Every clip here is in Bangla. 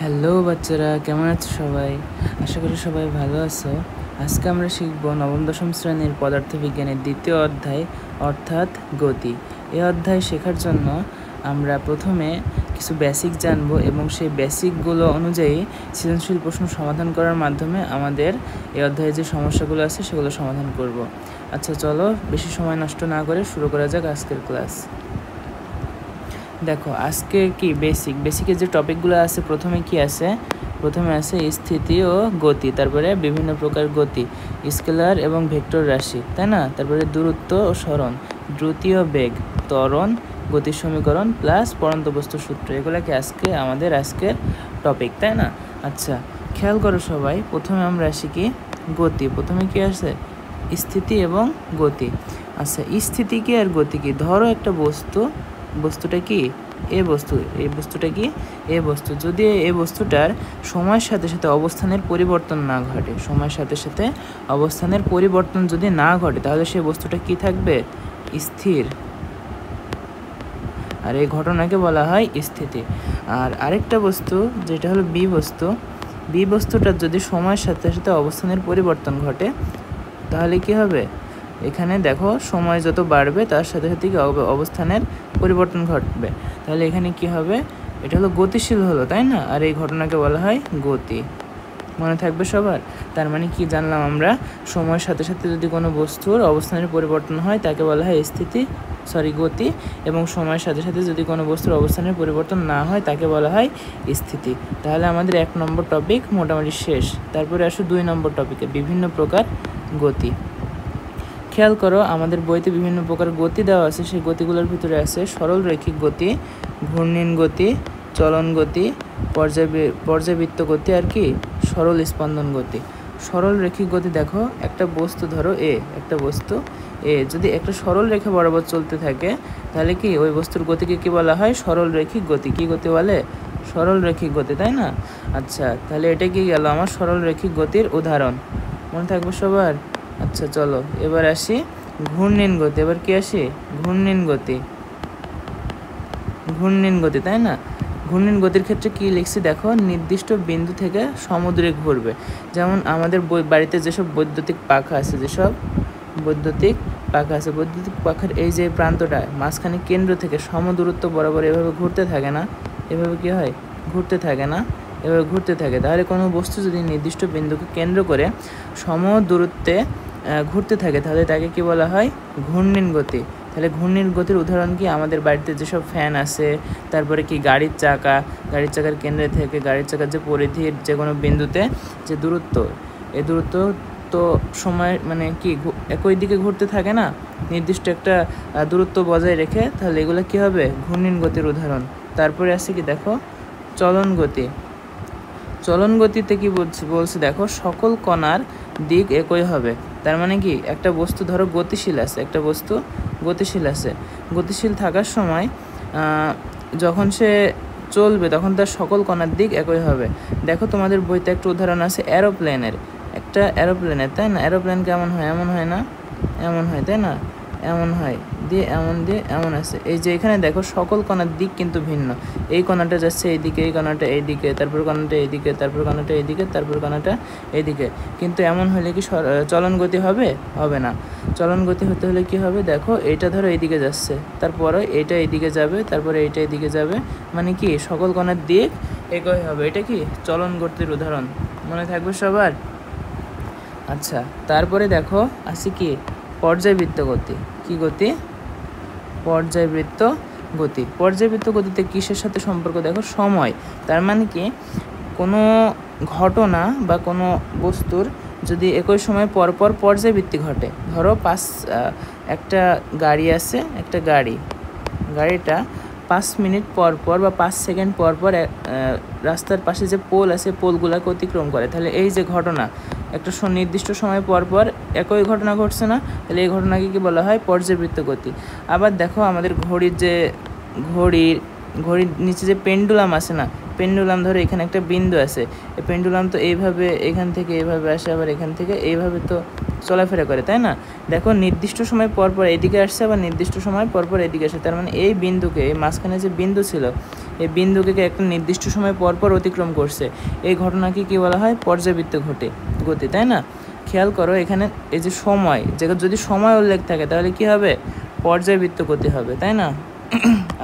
হ্যালো বাচ্চারা, কেমন আছো সবাই? আশা করি সবাই ভালো আছো। আজকে আমরা শিখব নবম দশম শ্রেণীর পদার্থবিজ্ঞানের দ্বিতীয় অধ্যায় অর্থাৎ গতি। এই অধ্যায় শেখার জন্য আমরা প্রথমে কিছু বেসিক জানবো এবং সেই বেসিকগুলো অনুযায়ী সৃজনশীল প্রশ্ন সমাধান করার মাধ্যমে আমাদের এই অধ্যায়ে যে সমস্যাগুলো আছে সেগুলো সমাধান করব। আচ্ছা চলো, বেশি সময় নষ্ট না করে শুরু করা যাক আজকের ক্লাস। দেখো আজকে কি বেসিকে যে টপিকগুলো আছে, প্রথমে আছে স্থিতি ও গতি, তারপরে বিভিন্ন প্রকার গতি, স্কেলার এবং ভেক্টর রাশি, তাই না? তারপরে দূরত্ব ও সরণ, দ্রুতি ও বেগ, ত্বরণ, গতির সমীকরণ প্লাস পড়ন্ত বস্তুর সূত্র, এগুলোকে আমাদের আজকের টপিক, তাই না? আচ্ছা খেয়াল করো সবাই, প্রথমে আমরা আসি কি গতি। প্রথমে কি আছে? স্থিতি এবং গতি। আচ্ছা স্থিতি কি আর গতি কি? ধরো একটা বস্তুটা কি এই বস্তুটা কি এ বস্তু। যদি এই বস্তুটার সময়ের সাথে সাথে অবস্থানের পরিবর্তন না ঘটে, যদি না ঘটে তাহলে সেই বস্তুটা কি থাকবে? স্থির। আর এই ঘটনাকে বলা হয় স্থিতি। আর আরেকটা বস্তু যেটা হলো বি বস্তুটার যদি সময়ের সাথে সাথে অবস্থানের পরিবর্তন ঘটে তাহলে কি হবে? এখানে দেখো সময় যত বাড়বে তার সাথে সাথে কি অবস্থানের পরিবর্তন ঘটবে, তাহলে এখানে কি হবে? এটা হলো গতিশীল হলো, তাই না? আর এই ঘটনাকে বলা হয় গতি। মনে থাকবে সবার? তার মানে কি জানলাম আমরা? সময়ের সাথে সাথে যদি কোনো বস্তুর অবস্থানের পরিবর্তন হয় তাকে বলা হয় গতি, এবং সময়ের সাথে সাথে যদি কোনো বস্তুর অবস্থানের পরিবর্তন না হয় তাকে বলা হয় স্থিতি। তাহলে আমাদের 1 নম্বর টপিক মোটামুটি শেষ। তারপরে আসো 2 নম্বর টপিকে, বিভিন্ন প্রকার গতি। খেয়াল করো, আমাদের বইতে বিভিন্ন প্রকার গতি দেওয়া আছে। সেই গতিগুলোর ভিতরে আছে সরল রৈখিক গতি, ঘূর্ণন গতি, চলন গতি, পর্যাবৃত্ত গতি আর কি সরল স্পন্দন গতি। সরল রৈখিক গতি দেখো, একটা বস্তু ধরো একটা বস্তু যদি একটা সরল রেখা বরাবর চলতে থাকে তাহলে কি ওই বস্তুর গতিকে কি বলা হয়? সরল রৈখিক গতি। কি গতি বলে? সরল রৈখিক গতি, তাই না? আচ্ছা তাহলে এটা কি গেল আমার সরল রৈখিক গতির উদাহরণ। মনে থাকবে সবার? আচ্ছা চলো এবার আসি ঘূর্ণন গতি। এবার কি আসি? ঘূর্ণন গতি, তাই না? ঘূর্ণন গতির ক্ষেত্রে কি লিখছি দেখো, নির্দিষ্ট বিন্দু থেকে সমদূরে ঘুরবে। যেমন আমাদের বাড়িতে যেসব বৈদ্যুতিক পাখা আছে, বৈদ্যুতিক পাখার এই যে প্রান্তটা মাঝখানে কেন্দ্র থেকে সমদূরত্ব বরাবর এভাবে ঘুরতে থাকে না? এভাবে কি হয়? ঘুরতে থাকে। তাহলে কোনো বস্তু যদি নির্দিষ্ট বিন্দুকে কেন্দ্র করে সমদূরত্বে ঘুরতে থাকে তাহলে তাকে কি বলা হয়? ঘূর্ণন গতি। তাহলে ঘূর্ণন গতির উদাহরণ কি? আমাদের বাড়িতে যেসব ফ্যান আছে, তারপরে কি গাড়ির চাকার কেন্দ্রে থেকে গাড়ির চাকার যে পরিধির যে কোনো বিন্দুতে যে দূরত্ব, এই দূরত্ব তো সময় মানে কি একই দিকে ঘুরতে থাকে না, নির্দিষ্ট একটা দূরত্ব বজায় রেখে, তাহলে এগুলো কি হবে? ঘূর্ণন গতির উদাহরণ। তারপরে আছে কি দেখো চলন গতিতে কি বলছে দেখো, সকল কণার দিক একই হবে। তার মানে কি একটা বস্তু ধরো গতিশীল আছে, গতিশীল থাকার সময় যখন সে চলবে তখন তার সকল কণার দিক একই হবে। দেখো তোমাদের বইতে একটা উদাহরণ আছে এরোপ্লেনের, তাই না? এরোপ্লেন কেমন হয়? এমন হয় না? এমন হয়, তাই না? এমন হয় দিয়ে এমন আছে। এই যে এখানে দেখো সকল কণার দিক কিন্তু ভিন্ন। এই কণাটা যাচ্ছে এইদিকে, এই কণাটা এইদিকে, তারপর কণাটা এইদিকে, তারপর কণাটা এইদিকে, তারপর কণাটা এইদিকে। কিন্তু এমন হলে কি চলন গতি হবে? হবে না। চলন গতি হতে হলে কি হবে? দেখো এইটা ধরো এইদিকে যাচ্ছে, তারপরে এইটা এইদিকে যাবে, তারপরে এইটা এইদিকে যাবে, মানে কি সকল কণার দিক একই হবে। এটা কি চলন গতির উদাহরণ। মনে থাকবে সবার? আচ্ছা তারপরে দেখো আছে কি পর্যাবৃত্ত গতি। কি গতি? পর্যাবৃত্ত গতিতে কিসের সাথে সম্পর্ক দেখো? সময়। তার মানে কি কোনো ঘটনা বা কোনো বস্তুর যদি একই সময় পরপর পর্যাবৃত্তি ঘটে, ধরো একটা গাড়ি আছে, গাড়িটা 5 মিনিট পর বা 5 সেকেন্ড পর রাস্তার পাশে যে পোল আছে পোলগুলোকে অতিক্রম করে, তাহলে এই যে ঘটনা একটা নির্দিষ্ট সময় পর একই ঘটনা ঘটছে না, তাহলে এই ঘটনাকে কি বলা হয়? পর্যাবৃত্ত গতি। আবার দেখো আমাদের ঘড়ির নিচে যে পেন্ডুলাম আছে না, ধরো এখানে একটা বিন্দু আছে, এই পেন্ডুলাম তো এইভাবে এখান থেকে এইভাবে আসে, আবার এখান থেকে এইভাবে তো চলাফেরা করে, তাই না? দেখো নির্দিষ্ট সময় পর পর এদিকে আসছে, আবার নির্দিষ্ট সময় পর পর এদিকে আসে। তার মানে এই বিন্দুকে, এই মাঝখানে যে বিন্দু ছিল, এই বিন্দুকে একটা নির্দিষ্ট সময় পর পর অতিক্রম করছে। এই ঘটনাকে কী বলা হয়? পর্যাবৃত্ত গতি, তাই না? খেয়াল করো এখানে এই যে সময়, যদি সময় উল্লেখ থাকে তাহলে কি হবে? পর্যাবৃত্ত গতি হবে, তাই না?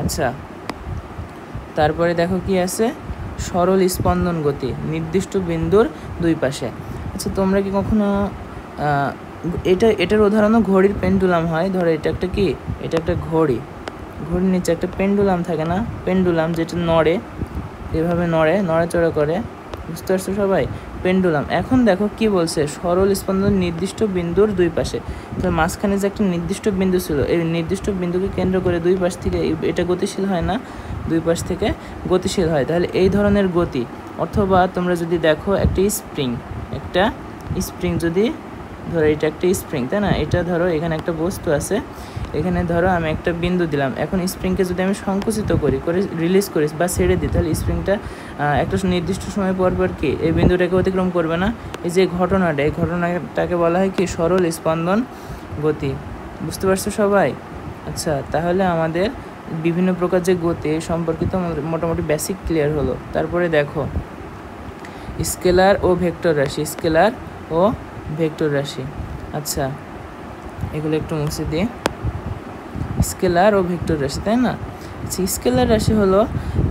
আচ্ছা, তারপরে দেখো কি আছে? সরল স্পন্দন গতি, নির্দিষ্ট বিন্দুর দুই পাশে। আচ্ছা, তোমরা কি কখনো এটার উদাহরণও ঘড়ির পেন্ডুলাম হয়। ধরো এটা একটা কি, এটা একটা ঘড়ির নিচে একটা পেন্ডুলাম থাকে না? পেন্ডুলাম যেটা নড়ে, এভাবে নড়াচড়া করে, বুঝতে পারছো সবাই? পেন্ডুলাম। এখন দেখো কি বলছে? সরল স্পন্দন নির্দিষ্ট বিন্দুর দুই পাশে। তো মাঝখানে যে একটা নির্দিষ্ট বিন্দু ছিল, এই নির্দিষ্ট বিন্দুকে কেন্দ্র করে দুই পাশ থেকে এটা গতিশীল হয় না? দুই পাশ থেকে গতিশীল হয়। তাহলে এই ধরনের গতি, অথবা তোমরা যদি দেখো একটা স্প্রিং যদি ধরো, এটা একটা স্প্রিং, তাই না? এটা ধরো এখানে একটা বস্তু আছে, এখানে ধরো আমি একটা বিন্দু দিলাম। এখন স্প্রিংকে যদি আমি সংকুচিত করে রিলিজ করি বা ছেড়ে দিই, তাহলে স্প্রিংটা একটা নির্দিষ্ট সময় পর পর কি এই বিন্দুটাকে অতিক্রম করবে না? এই যে ঘটনাটা, এই ঘটনাটাকে বলা হয় কি? সরল স্পন্দন গতি। বুঝতে পারছো সবাই? আচ্ছা, তাহলে আমাদের বিভিন্ন প্রকার যে গতি সম্পর্কিত মোটামুটি বেসিক ক্লিয়ার হলো। তারপরে দেখো স্কেলার ও ভেক্টর রাশি, আচ্ছা এগুলো একটু মুছে দিয়ে। স্কেলার ও ভেক্টর রাশি, তাই না? আচ্ছা, স্কেলার রাশি হলো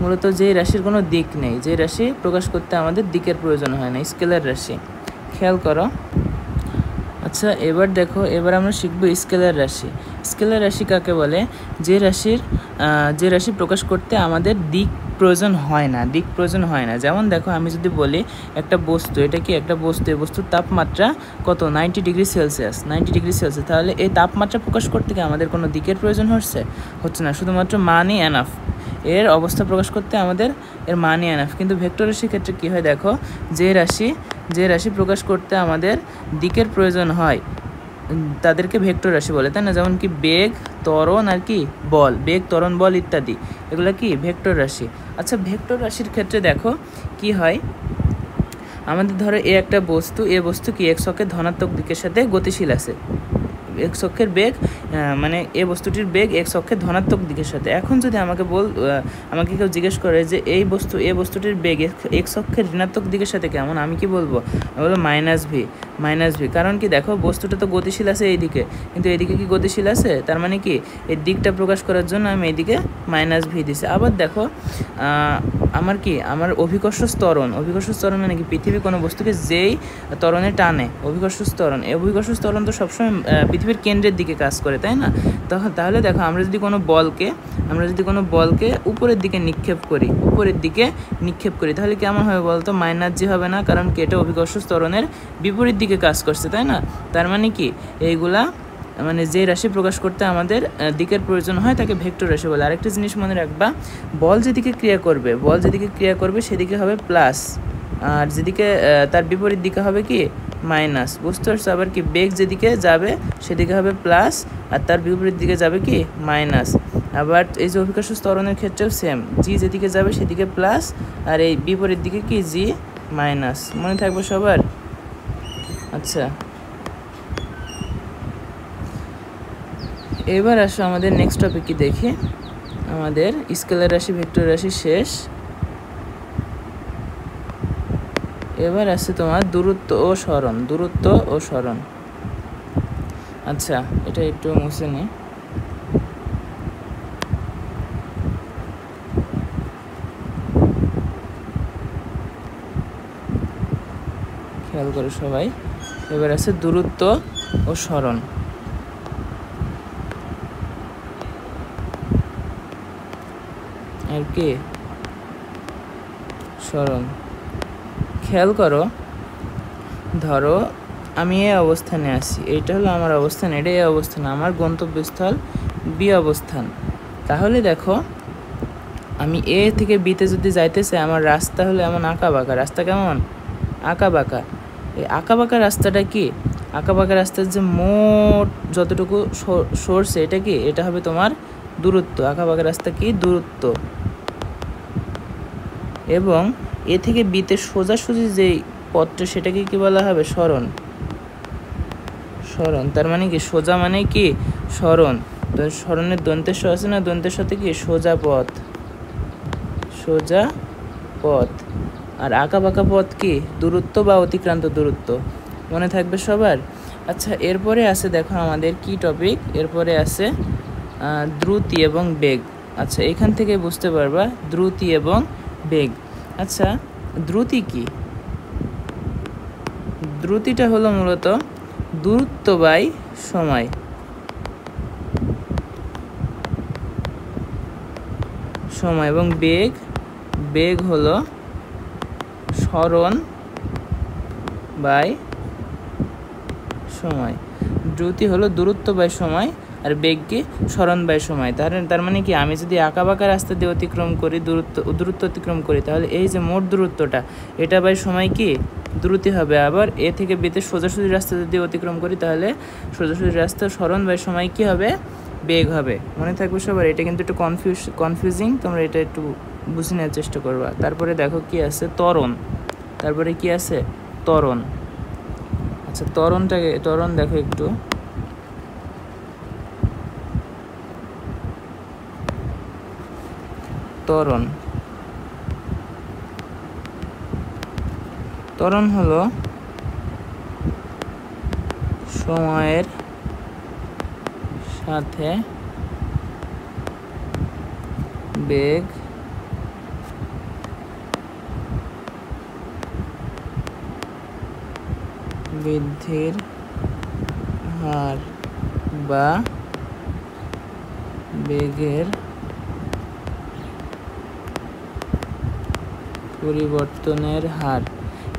মূলত যে রাশির কোনো দিক নেই, যে রাশি প্রকাশ করতে আমাদের দিকের প্রয়োজন হয় না, স্কেলার রাশি। খেয়াল করো। আচ্ছা, এবার দেখো, এবার আমরা শিখবো স্কেলার রাশি কাকে বলে? যে রাশি প্রকাশ করতে আমাদের দিক প্রয়োজন হয় না। যেমন দেখো, আমি যদি বলি একটা বস্তু, এটা কি একটা বস্তু, এই বস্তুর তাপমাত্রা কত? 90 ডিগ্রি সেলসিয়াস। তাহলে এই তাপমাত্রা প্রকাশ করতে কি আমাদের কোনো দিকের প্রয়োজন হচ্ছে না, শুধুমাত্র মানই এনাফ। এর অবস্থা প্রকাশ করতে আমাদের এর মানই এনাফ। কিন্তু ভেক্টর রাশির ক্ষেত্রে কী হয়? দেখো, যে রাশি প্রকাশ করতে আমাদের দিকের প্রয়োজন হয় তাদেরকে ভেক্টর রাশি বলে, তাই না? যেমন কি বেগ, ত্বরণ আর কি বল, বেগ, ত্বরণ, বল ইত্যাদি, এগুলো কি ভেক্টর রাশি। আচ্ছা, ভেক্টর রাশির ক্ষেত্রে দেখো কি হয়? আমাদের ধরো একটা বস্তু, বস্তু কি এক্স অক্ষের ধনাত্মক দিকের সাথে গতিশীল আছে। এক্স অক্ষের বেগ, মানে এই বস্তুটির বেগ এক্স অক্ষের ধনাত্মক দিকের সাথে। এখন যদি আমাকে কেউ জিজ্ঞেস করে যে এই বস্তুটির বেগ এক্স অক্ষের ঋণাত্মক দিকের সাথে কেমন, আমি কি বলবো? আমি বলবো মাইনাস ভি। কারণ কি? দেখো, বস্তুটা তো গতিশীল আছে এইদিকে, কিন্তু এদিকে কি গতিশীল আছে? তার মানে কি এই দিকটা প্রকাশ করার জন্য আমি এইদিকে মাইনাস ভি দিছি। আবার দেখো, আমার অভিকর্ষ স্তরণ মানে কি? পৃথিবী কোনো বস্তুকে যেই ত্বরণে টানে, অভিকর্ষ স্তরণ তো সবসময় পৃথিবীর কেন্দ্রের দিকে কাজ করে, তাই না? তাহলে দেখো, আমরা যদি কোনো বলকে উপরের দিকে নিক্ষেপ করি, তাহলে কেমন হবে বলতো? মাইনাস জি হবে না? কারণ কি? এটা অভিকর্ষ স্তরণের বিপরীত দিকে কাজ করছে, তাই না? তার মানে কি? এইগুলা মানে যে রাশি প্রকাশ করতে আমাদের দিকের প্রয়োজন হয় তাকে ভেক্টর রাশি বলে। আরেকটা জিনিস মনে রাখবা, বল যেদিকে ক্রিয়া করবে সেদিকে হবে প্লাস, আর যেদিকে তার বিপরীত দিকে হবে কি? মাইনাস। বুঝতে পারছো? আবার কি? বেগ যেদিকে যাবে সেদিকে হবে প্লাস, আর তার বিপরীত দিকে যাবে কি? মাইনাস। আবার এই যে অভিকর্ষ ত্বরণের ক্ষেত্রেও সেম, জি যেদিকে যাবে সেদিকে প্লাস, আর এই বিপরীত দিকে কি? জি মাইনাস। মনে থাকবে সবার? আচ্ছা, এবার আসো আমাদের নেক্সট টপিক কি দেখি। আমাদের স্কেলার রাশি, ভেক্টর রাশি শেষ। এবার আছে তোমার দূরত্ব ও সরণ। আচ্ছা, এটা একটু মুছে নি। খেয়াল করো সবাই। এবার আছে দূরত্ব ও সরণ। আর কি? সরণ। খেয়াল করো, ধরো আমি এই অবস্থানে আছি, এইটা হলো আমার অবস্থান, এটা এই অবস্থান, আমার গন্তব্যস্থল বি অবস্থান। তাহলে দেখো, আমি এ থেকে বিতে যদি যাইতে চাই, আমার রাস্তা হলো এমন আঁকাবাঁকা। রাস্তা কেমন? আঁকাবাঁকা। এই আঁকাবাঁকা রাস্তাটা কি? আঁকাবাঁকা রাস্তার যে মোট যতটুকু সরছে, এটা কি? এটা হবে তোমার দূরত্ব। আঁকাবাঁকা রাস্তা কি? দূরত্ব। এবং এ থেকে বিতে সোজাসুজি যেই পথটা, সেটাকে কি বলা হবে? সরণ। সরণ, তার মানে কি সোজা মানে কি সরণ, তো সরণের দন্তের স আছে না, দন্তের সাথে কি সোজা পথ, সোজা পথ। আর আঁকা বাঁকা পথ কি দূরত্ব বা অতিক্রান্ত দূরত্ব, মনে থাকবে সবার। আচ্ছা, এরপরে আছে দেখো আমাদের কি টপিক, এরপরে আছে দ্রুতি এবং বেগ। আচ্ছা, এখান থেকে বুঝতে পারবা দ্রুতি এবং বেগ। আচ্ছা, দ্রুতি কি? দ্রুতিটা হলো মূলত দূরত্ব বাই সময়, সময়, এবং বেগ, বেগ হলো সরণ বাই সময়। দ্রুতি হলো দূরত্ব বাই সময়, আর বেগ কি সরণ বাই সময়। তার মানে কি, আমি যদি আঁকা বাঁকা রাস্তা দিয়ে অতিক্রম করি, দূরত্ব অতিক্রম করি, তাহলে এই যে মোট দূরত্বটা এটা বাই সময় কি দ্রুতি হবে। আবার এ থেকে বেতে সোজাসুজি রাস্তা যদি অতিক্রম করি, তাহলে সোজাসুজি রাস্তা সরণ বাই সময় কি হবে, বেগ হবে। মনে থাকবে সবার, এটা কিন্তু একটু কনফিউজিং, তোমরা এটা একটু বুঝে নেওয়ার চেষ্টা করবা। তারপরে দেখো কি আছে ত্বরণ, তারপরে কি আছে ত্বরণ। আচ্ছা, ত্বরণ দেখো একটু, ত্বরণ, ত্বরণ হলো সময়ের সাথে বেগ বৃদ্ধির হার বা বেগের পরিবর্তনের হার।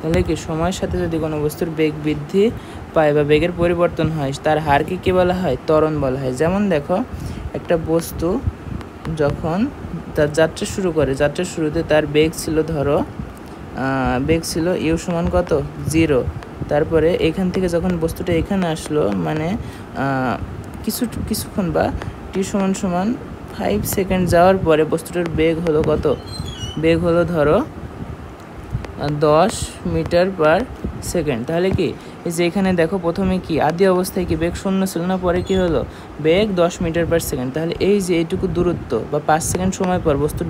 তাহলে কি সময়ের সাথে যদি কোনো বস্তুর বেগ বৃদ্ধি পায় বা বেগের পরিবর্তন হয়, তার হারকে কী বলা হয়, ত্বরণ বলা হয়। যেমন দেখো, একটা বস্তু যখন তার যাত্রা শুরু করে, যাত্রার শুরুতে তার বেগ ছিল, ধরো বেগ ছিল ইউ সমান কত 0। তারপরে এখান থেকে যখন বস্তুটা এখানে আসলো, মানে কিছুক্ষণ বা টি সমান 5 সেকেন্ড যাওয়ার পরে বস্তুটার বেগ হলো কত, বেগ হলো ধরো 10 মিটার পার সেকেন্ড। তাহলে কি এই যে এখানে দেখো, প্রথমে কি আদি অবস্থায় কি বেগ 0 ছিল না, পরে কি হলো বেগ 10 মিটার পার সেকেন্ড। তাহলে এই যে এইটুকু দূরত্ব বা 5 সেকেন্ড সময় পর বস্তুর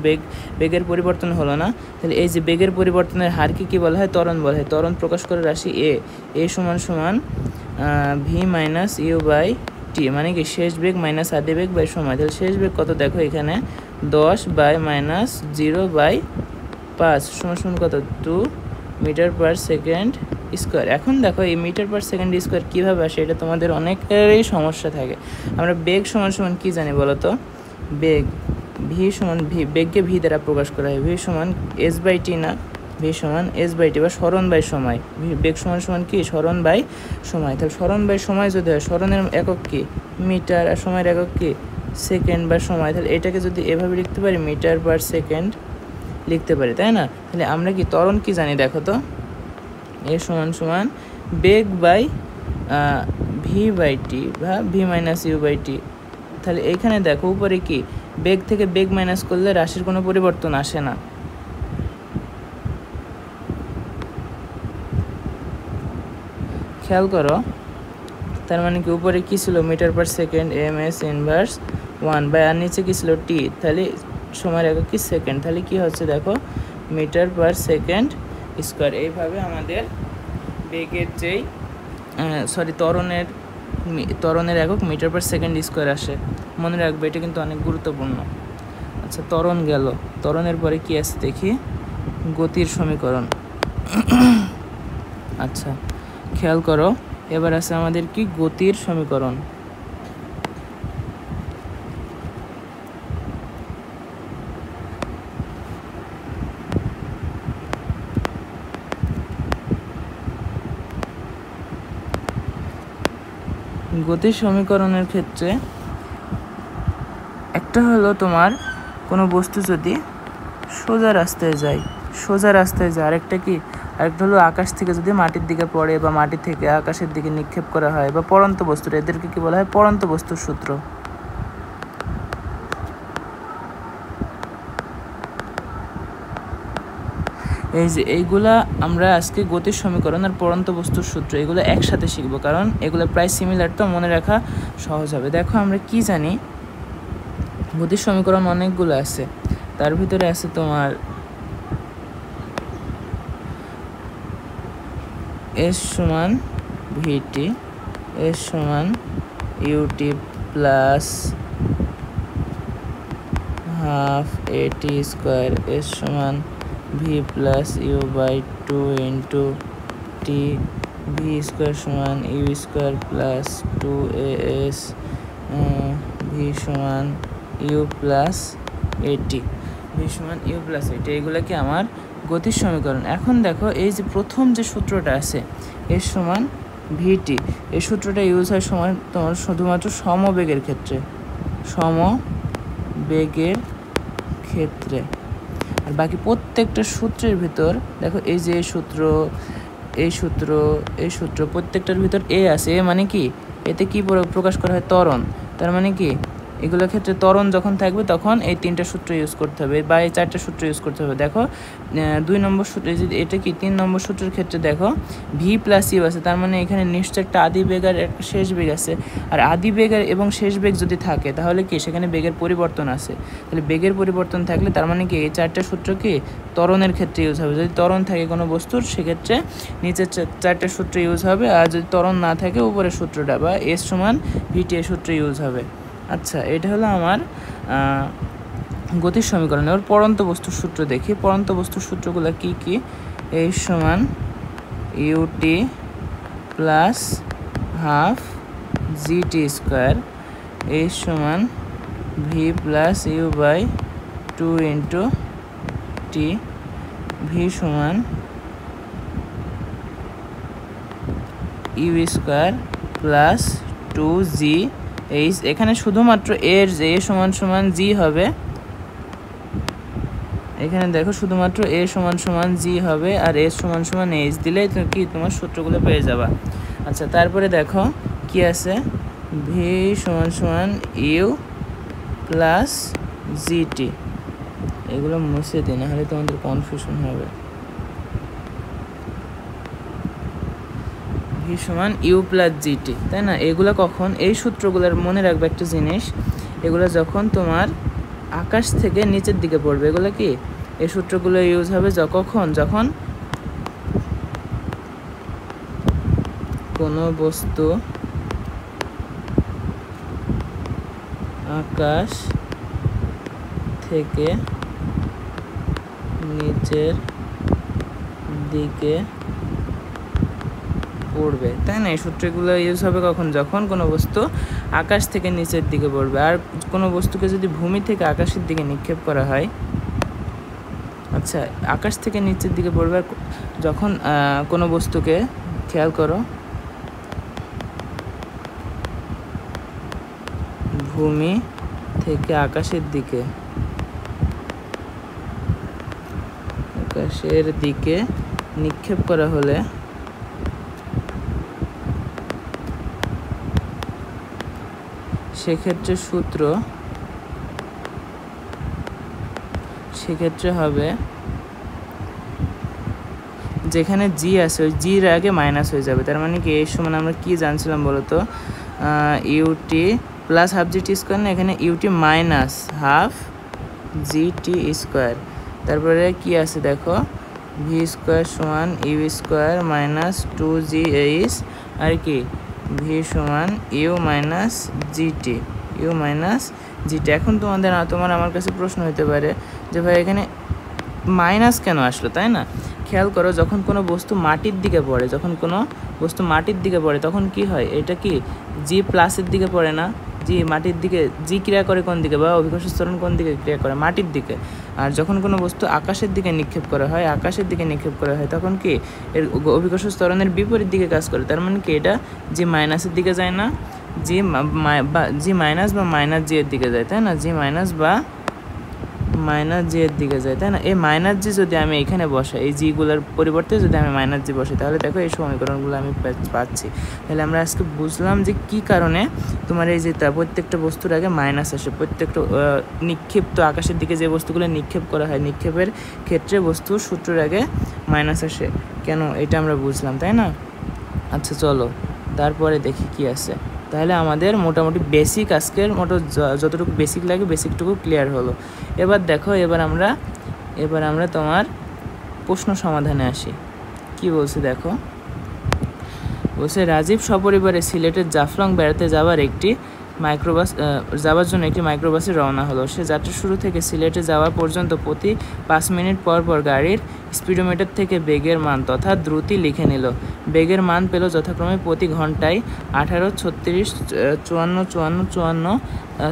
বেগের পরিবর্তন হলো না, তাহলে এই যে বেগের পরিবর্তনের হারকে কি বলা হয়, ত্বরণ বলা হয়। ত্বরণ প্রকাশ করে রাশি এ সমান V minus you by T, মানে কি শেষ বেগ মাইনাস আদি বেগ বাই সময়। তাহলে শেষ বেগ কত দেখো এখানে 10 বাই মাইনাস 0/5 সমান কত 2 মিটার পার সেকেন্ড স্কোয়ার। এখন দেখো এই মিটার পার সেকেন্ড স্কোয়ার কীভাবে আসে, এটা তোমাদের অনেকেরই সমস্যা থাকে। আমরা বেগ সমান কী জানি বলো তো, বেগ ভি সমান বেগকে ভি দ্বারা প্রকাশ করা হয়। ভি সমান এস বাই টি না, ভি সমান এস বাই টি বা সরণ বাই সময়। বেগ সমান কি সরণ বাই সময়। তাহলে সরণ বাই সময় যদি হয়, সরণের একক কি মিটার আর সময়ের একক কি সেকেন্ড বা সময়, তাহলে এটাকে যদি এভাবে লিখতে পারি মিটার পার সেকেন্ড লিখতে পারি, তাই না? তাহলে আমরা কি ত্বরণ কি জানি দেখো তো, এ সমান বেগ বাই ভি বাই টি বা V minus you by T. তাহলে এইখানে দেখো উপরে কি বেগ থেকে বেগ মাইনাস করলে রাশির কোনো পরিবর্তন আসে না। খেয়াল করো, তার মানে কি উপরে কি ছিল metre per second m s inverse 1 by, আর নিচে কি ছিল টি, তাহলে সময়ের একক কি সেকেন্ড। তাহলে কি হচ্ছে দেখো মিটার পার সেকেন্ড স্কোয়ার। এইভাবে আমাদের বেগের যেই ত্বরণের একক মিটার পার সেকেন্ড স্কোয়ার আসে, মনে রাখবে, এটা কিন্তু অনেক গুরুত্বপূর্ণ। আচ্ছা, ত্বরণ গেল, ত্বরণের পরে কি আছে দেখি, গতির সমীকরণ। আচ্ছা, খেয়াল করো, এবার আছে আমাদের কি গতির সমীকরণ। গতির সমীকরণের ক্ষেত্রে একটা হলো তোমার কোনো বস্তু যদি সোজা রাস্তায় যায়, আরেকটা হলো আকাশ থেকে যদি মাটির দিকে পড়ে বা মাটি থেকে আকাশের দিকে নিক্ষেপ করা হয়, বা পড়ন্ত বস্তুটা, এদেরকে কি বলা হয় পড়ন্ত বস্তুর সূত্র। এই যে এইগুলা আমরা আজকে গতির সমীকরণ আর পরন্ত বস্তুর সূত্র এগুলো একসাথে শিখবো, কারণ এগুলো প্রায় সিমিলার, তো মনে রাখা সহজ হবে। দেখো আমরা কি জানি, গতির সমীকরণ অনেকগুলো আছে, তার ভিতরে আছে তোমার এস সমান ভিটি, এস সমান u t plus half a t square, s সমান v plus u by 2 into t, v square সমান u square plus 2as, v সমান ইউ প্লাস এটি, ভি সমান ইউ প্লাস এটি, এগুলো কি আমার গতির সমীকরণ। এখন দেখো এই যে প্রথম যে সূত্রটা আছে এর সমান ভিটি, এই সূত্রটা ইউজ হয় সময় তোমার শুধুমাত্র সমবেগের ক্ষেত্রে, সমবেগের ক্ষেত্রে। আর বাকি প্রত্যেকটা সূত্রের ভিতর দেখো এই যে এই সূত্র প্রত্যেকটার ভিতর এ আছে। এ মানে কি, এতে কি প্রকাশ করা হয়, ত্বরণ। তার মানে কি এগুলোর ক্ষেত্রে ত্বরণ যখন থাকবে তখন এই 3টা সূত্র ইউজ করতে হবে বা এই 4টা সূত্র ইউজ করতে হবে। দেখো 2 নম্বর সূত্র, এটা কি 3 নম্বর সূত্রের ক্ষেত্রে দেখো ভি প্লাস ইউ আছে, তার মানে এখানে নিশ্চয় একটা আদি বেগ আর একটা শেষ বেগ আছে। আর আদি বেগ এবং শেষ বেগ যদি থাকে তাহলে কি সেখানে বেগের পরিবর্তন আছে, তাহলে বেগের পরিবর্তন থাকলে তার মানে কি এই 4টা সূত্র কি ত্বরণের ক্ষেত্রে ইউজ হবে। যদি ত্বরণ থাকে কোনো বস্তুর সেক্ষেত্রে নিচের 4টা সূত্র ইউজ হবে, আর যদি ত্বরণ না থাকে উপরের সূত্রটা বা এস সমান ভিটি এই সূত্র ইউজ হবে। আচ্ছা, এটা হলো আমার গতির সমীকরণ। এবার পরন্ত বস্তুর সূত্র দেখি। পরন্ত বস্তুর সূত্রগুলো কি কি, এই সমান u t plus half g t square, এই সমান v plus u by 2 into t, v সমান ইউ স্কোয়ার প্লাস 2জি এইচ। এখানে শুধুমাত্র এর যে সমান সমান জি হবে, এখানে দেখো শুধুমাত্র এ সমান সমান জি হবে, আর এ সমান সমান এইচ দিলেই তুমি কি তোমার সূত্রগুলো পেয়ে যাবা। আচ্ছা, তারপরে দেখো কি আছে, ভি সমান সমান ইউ প্লাস জিটি, এগুলো মুছে দিই না হলে তোমাদের কনফিউশন হবে। ভি সমান ইউ প্লাস জিটি, তাই না? এগুলো কখন, এই সূত্রগুলোর মনে রাখবে একটা জিনিস, এগুলো যখন তোমার আকাশ থেকে নিচের দিকে পড়বে, এগুলো কি এই সূত্রগুলো ইউজ হবে যখন কোনো বস্তু আকাশ থেকে নিচের দিকে পড়বে, তাই না? এই সূত্রগুলো ইউজ হবে কখন, যখন কোনো বস্তু আকাশ থেকে নিচের দিকে পড়বে। আর কোনো বস্তুকে যদি ভূমি থেকে আকাশের দিকে নিক্ষেপ করা হয়, আচ্ছা আকাশ থেকে নিচের দিকে পড়বে, যখন কোনো বস্তুকে, খেয়াল করো, ভূমি থেকে আকাশের দিকে নিক্ষেপ করা হলে সেক্ষেত্রে হবে যেখানে জি আছে ওই জির আগে মাইনাস হয়ে যাবে। তার মানে কি এই সময় আমরা কি জানছিলাম বলতো, u t plus half g t square, না এখানে u t minus half g t square. তারপরে কি আছে দেখো, ভি স্কোয়ার সমান ইউ স্কোয়ার মাইনাস 2gh, আর কি ভি সমান ইউ মাইনাস জিটি, এখন তোমার আমার কাছে প্রশ্ন হতে পারে যে ভাই এখানে মাইনাস কেন আসলো, তাই না? খেয়াল করো, যখন কোনো বস্তু মাটির দিকে পড়ে তখন কি হয়, এটা কি জি প্লাসের দিকে পড়ে না, জি মাটির দিকে, জি ক্রিয়া করে কোন দিকে, বা অভিকর্ষ ত্বরণ কোন দিকে ক্রিয়া করে, মাটির দিকে। আর যখন কোনো বস্তু আকাশের দিকে নিক্ষেপ করা হয় তখন কি এর অভিকর্ষ ত্বরণের বিপরীত দিকে কাজ করে। তার মানে কি এটা জি মাইনাসের দিকে যায় না, জি মাইনাস বা মাইনাস জি এর দিকে যায়, তাই না? জি মাইনাস বা মাইনাস জি এর দিকে যায়, তাই না? এই মাইনাস জি যদি আমি এখানে বসাই, এই জিগুলোর পরিবর্তে যদি আমি মাইনাস জি বসাই, তাহলে দেখো এই সমীকরণগুলো আমি পাচ্ছি। তাহলে আমরা আজকে বুঝলাম যে কি কারণে তোমার এই যে প্রত্যেকটা বস্তুর আগে মাইনাস আসে। প্রত্যেকটা নিক্ষেপ্ত আকাশের দিকে যে বস্তুগুলো নিক্ষেপ করা হয়, নিক্ষেপের ক্ষেত্রে বস্তুর সূত্রের আগে মাইনাস আসে কেন, এটা আমরা বুঝলাম, তাই না? আচ্ছা চলো তারপরে দেখি কি আছে। তাহলে আমাদের মোটামুটি বেসিক আজকের যতটুকু বেসিক লাগে বেসিকটুকু ক্লিয়ার হলো। এবার দেখো, এবার আমরা তোমার প্রশ্ন সমাধানে আসি। কি বলছে দেখো, বলছে রাজীব সপরিবারে সিলেটের জাফলং বেড়াতে যাওয়ার জন্য একটি মাইক্রোবাসে রওনা হলো। সে যাত্রা শুরু থেকে সিলেটে যাওয়া পর্যন্ত প্রতি 5 মিনিট পর পর গাড়ির স্পিডোমিটার থেকে বেগের মান তথা দ্রুতি লিখে নিল। বেগের মান পেল যথাক্রমে প্রতি ঘন্টায় 18, 36, 54, 54, 54,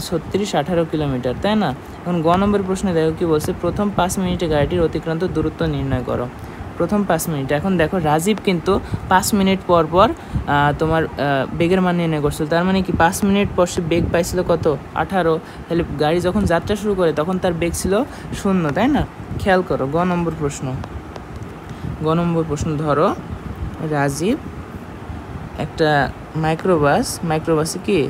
36, 18 কিলোমিটার, তাই না? এখন গ নম্বর প্রশ্নে দেখো কি বলছে, প্রথম 5 মিনিটে গাড়িটির অতিক্রান্ত দূরত্ব নির্ণয় করো। প্রথম 5 মিনিট। এখন দেখো রাজীব কিন্তু 5 মিনিট পর পর তোমার বেগের মান নির্ণয় করছিল। তার মানে কি 5 মিনিট পর সে বেগ পাইছিল কত, 18। তাহলে গাড়ি যখন যাত্রা শুরু করে তখন তার বেগ ছিল 0, তাই না? খেয়াল করো গ নম্বর প্রশ্ন ধরো রাজীব একটা মাইক্রোবাসে কি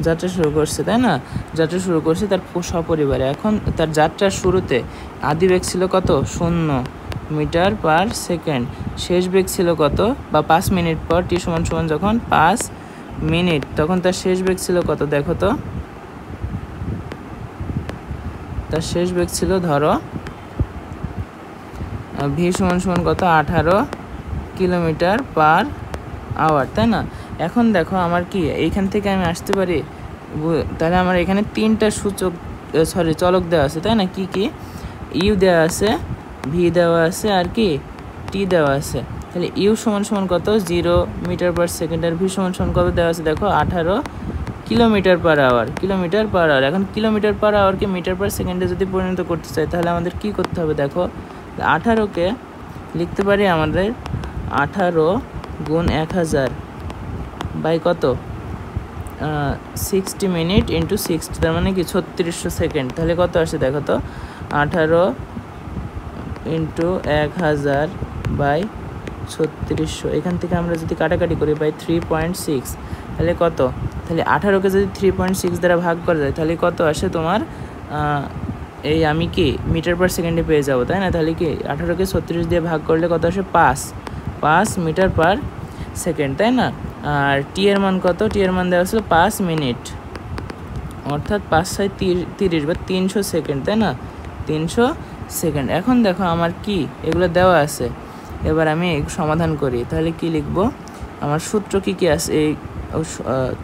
যাত্রা শুরু করছে, তাই না? যাত্রা শুরু করছে তার সপরিবারে। এখন তার যাত্রার শুরুতে আদি বেগ ছিল কত, 0 মিটার পার সেকেন্ড। শেষ বেগ ছিল কত, বা 5 মিনিট পর টি সমান যখন 5 মিনিট, তখন তার শেষ বেগ ছিল কত দেখো তো। তার শেষ বেগ ছিল ধরো ভি সমান কত, 18 কিলোমিটার পার আওয়ার, তাই না? এখন দেখো আমার কি এইখান থেকে আমি আসতে পারি, তাহলে আমার এখানে 3টা চলক দেওয়া আছে, তাই না? কি কি, ইউ দেওয়া আছে, ভি দেওয়া আছে, আর কি টি দেওয়া আছে। তাহলে ইউ সমান কত, 0 মিটার পার সেকেন্ড, আর ভি সমান কত দেওয়া আছে দেখো, 18 কিলোমিটার পার আওয়ার। এখন কিলোমিটার পার আওয়ারকে মিটার পার সেকেন্ডে যদি পরিণত করতে চাই, তাহলে আমাদের কি করতে হবে দেখো, 18কে লিখতে পারি আমাদের 18 গুণ 1000 বাই কত, 60 মিনিট ইন্টু 60, তার মানে কি 3600 সেকেন্ড। তাহলে কত আসে দেখো তো, 18 ইন্টু 1000 বাই 3600। এখান থেকে আমরা যদি কাটাকাটি করি বাই 3.6, তাহলে কত, তাহলে 18কে যদি 3.6 দ্বারা ভাগ করা যায় তাহলে কত আসে তোমার, এই আমি কি মিটার পার সেকেন্ডে পেয়ে যাবো, তাই না? তাহলে কি 18কে 36 দিয়ে ভাগ করলে কত আসে, 5 মিটার পার সেকেন্ড, তাই না? আর টি এর মান কত, টি এর মান দেওয়া ছিল 5 মিনিট, অর্থাৎ 5 × 30 বা 300 সেকেন্ড, তাই না? 300 সেকেন্ড। এখন দেখো আমার কি এগুলো দেওয়া আছে, এবার আমি সমাধান করি। তাহলে কি লিখব, আমার সূত্র কি আছে, এই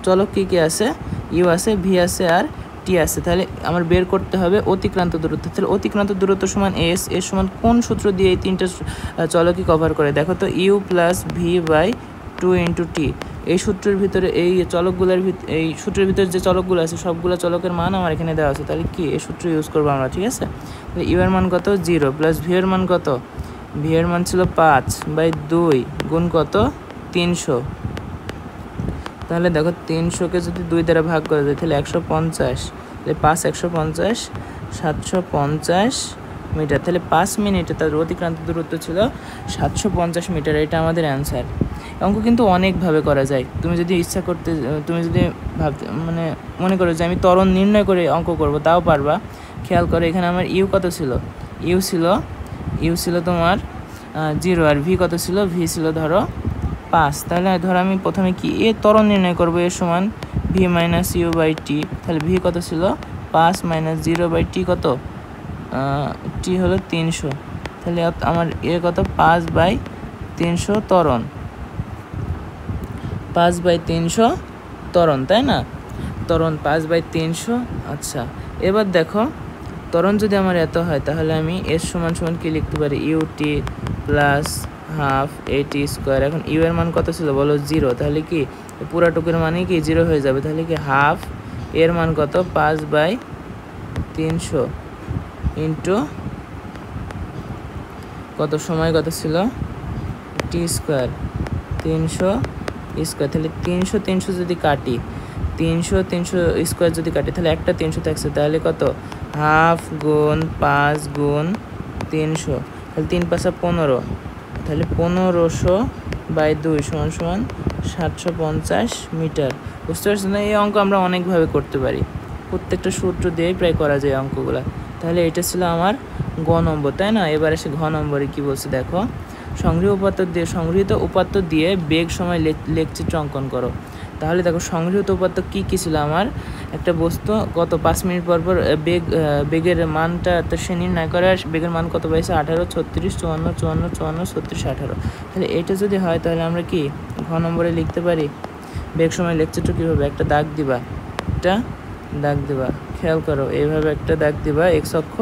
চলক কি আছে, ইউ আছে, ভি আছে, আর টি আছে। তাহলে আমার বের করতে হবে অতিক্রান্ত দূরত্ব। তাহলে অতিক্রান্ত দূরত্ব সমান এস সমান কোন সূত্র দিয়ে এই 3টা চলকই কভার করে দেখো তো, ইউ প্লাস ভি বাই 2 × টি। এই সূত্রের ভিতরে এই সূত্রের ভিতরে যে চলকগুলো আছে সবগুলো চলকের মান আমার এখানে দেওয়া আছে। তাহলে কি এই সূত্র ইউজ করবো আমরা, ঠিক আছে? তাহলে ইউ এর মান কত, 0, প্লাস ভি এর মান কত, ভি এর মান ছিল 5/2 গুণ কত, 300। তাহলে দেখো 300কে যদি 2 দ্বারা ভাগ করা যায় তাহলে 150, তাহলে 5 150 750 মিটার। তাহলে 5 মিনিটে তার অতিক্রান্ত দূরত্ব ছিল 750 মিটার। এটা আমাদের অ্যান্সার। অঙ্ক কিন্তু অনেকভাবে করা যায়। তুমি যদি ইচ্ছা করতে, তুমি যদি মনে করো যে আমি ত্বরণ নির্ণয় করে অঙ্ক করব, তাও পারবা। খেয়াল করো এখানে আমার ইউ কত ছিল, ইউ ছিল তোমার 0, আর ভি কত ছিল, ভি ছিল ধরো 5। তাহলে ধরো আমি প্রথমে কি ত্বরণ নির্ণয় করবো, এর সমান V minus you by T. তাহলে ভি কত ছিল 5 - 0/টি কত, টি হলো 300। তাহলে আমার কত, 5/300 ত্বরণ, 5/300 ত্বরণ, তাই না? ত্বরণ 5/300। আচ্ছা, এবার দেখো ত্বরণ যদি আমার এত হয় তাহলে আমি এর সমান কি লিখতে পারি, UT plus half a t square. এখন ইউ এর মান কত ছিল বলো, 0। তাহলে কি পুরাটুকুর মানেই কি 0 হয়ে যাবে। তাহলে কি হাফ এর মান কত, 5/300 ইন্টু কত, সময় কত ছিল, টি স্কোয়ার, 300 স্কোয়ার। তাহলে 300 যদি কাটি 300 300 স্কোয়ার যদি কাটি তাহলে একটা 300 থাকছে, তাহলে কত হাফ গুণ 5 গুণ 300, তাহলে 3 5 15, তাহলে 1500/2 সমান সমান 750 মিটার। বুঝতে পারছেন না? এই অঙ্ক আমরা অনেকভাবে করতে পারি, প্রত্যেকটা সূত্র দিয়েই প্রায় করা যায় অঙ্কগুলো। তাহলে এটা ছিল আমার গ নম্বর, তাই না? এবার এসে ঘ নম্বরে কি বলছে দেখো, সংগৃহীত উপাত্ত দিয়ে বেগ সময় লেখচিত্র অঙ্কন করো। তাহলে দেখো সংগৃহীত উপাত্ত কী কী ছিল আমার, একটা বস্তু কত 5 মিনিট পর পর বেগের মানটা তো সে নির্ণয় করে, বেগের মান কত পাইছে 18, 36, 54, 54, 54, 36, 18। তাহলে এটা যদি হয় তাহলে আমরা কি ঘ নম্বরে লিখতে পারি বেগ সময় লেখচিত্র কীভাবে, একটা দাগ দিবা, খেয়াল করো, এইভাবে একটা দাগ দিবা এক্স অক্ষ,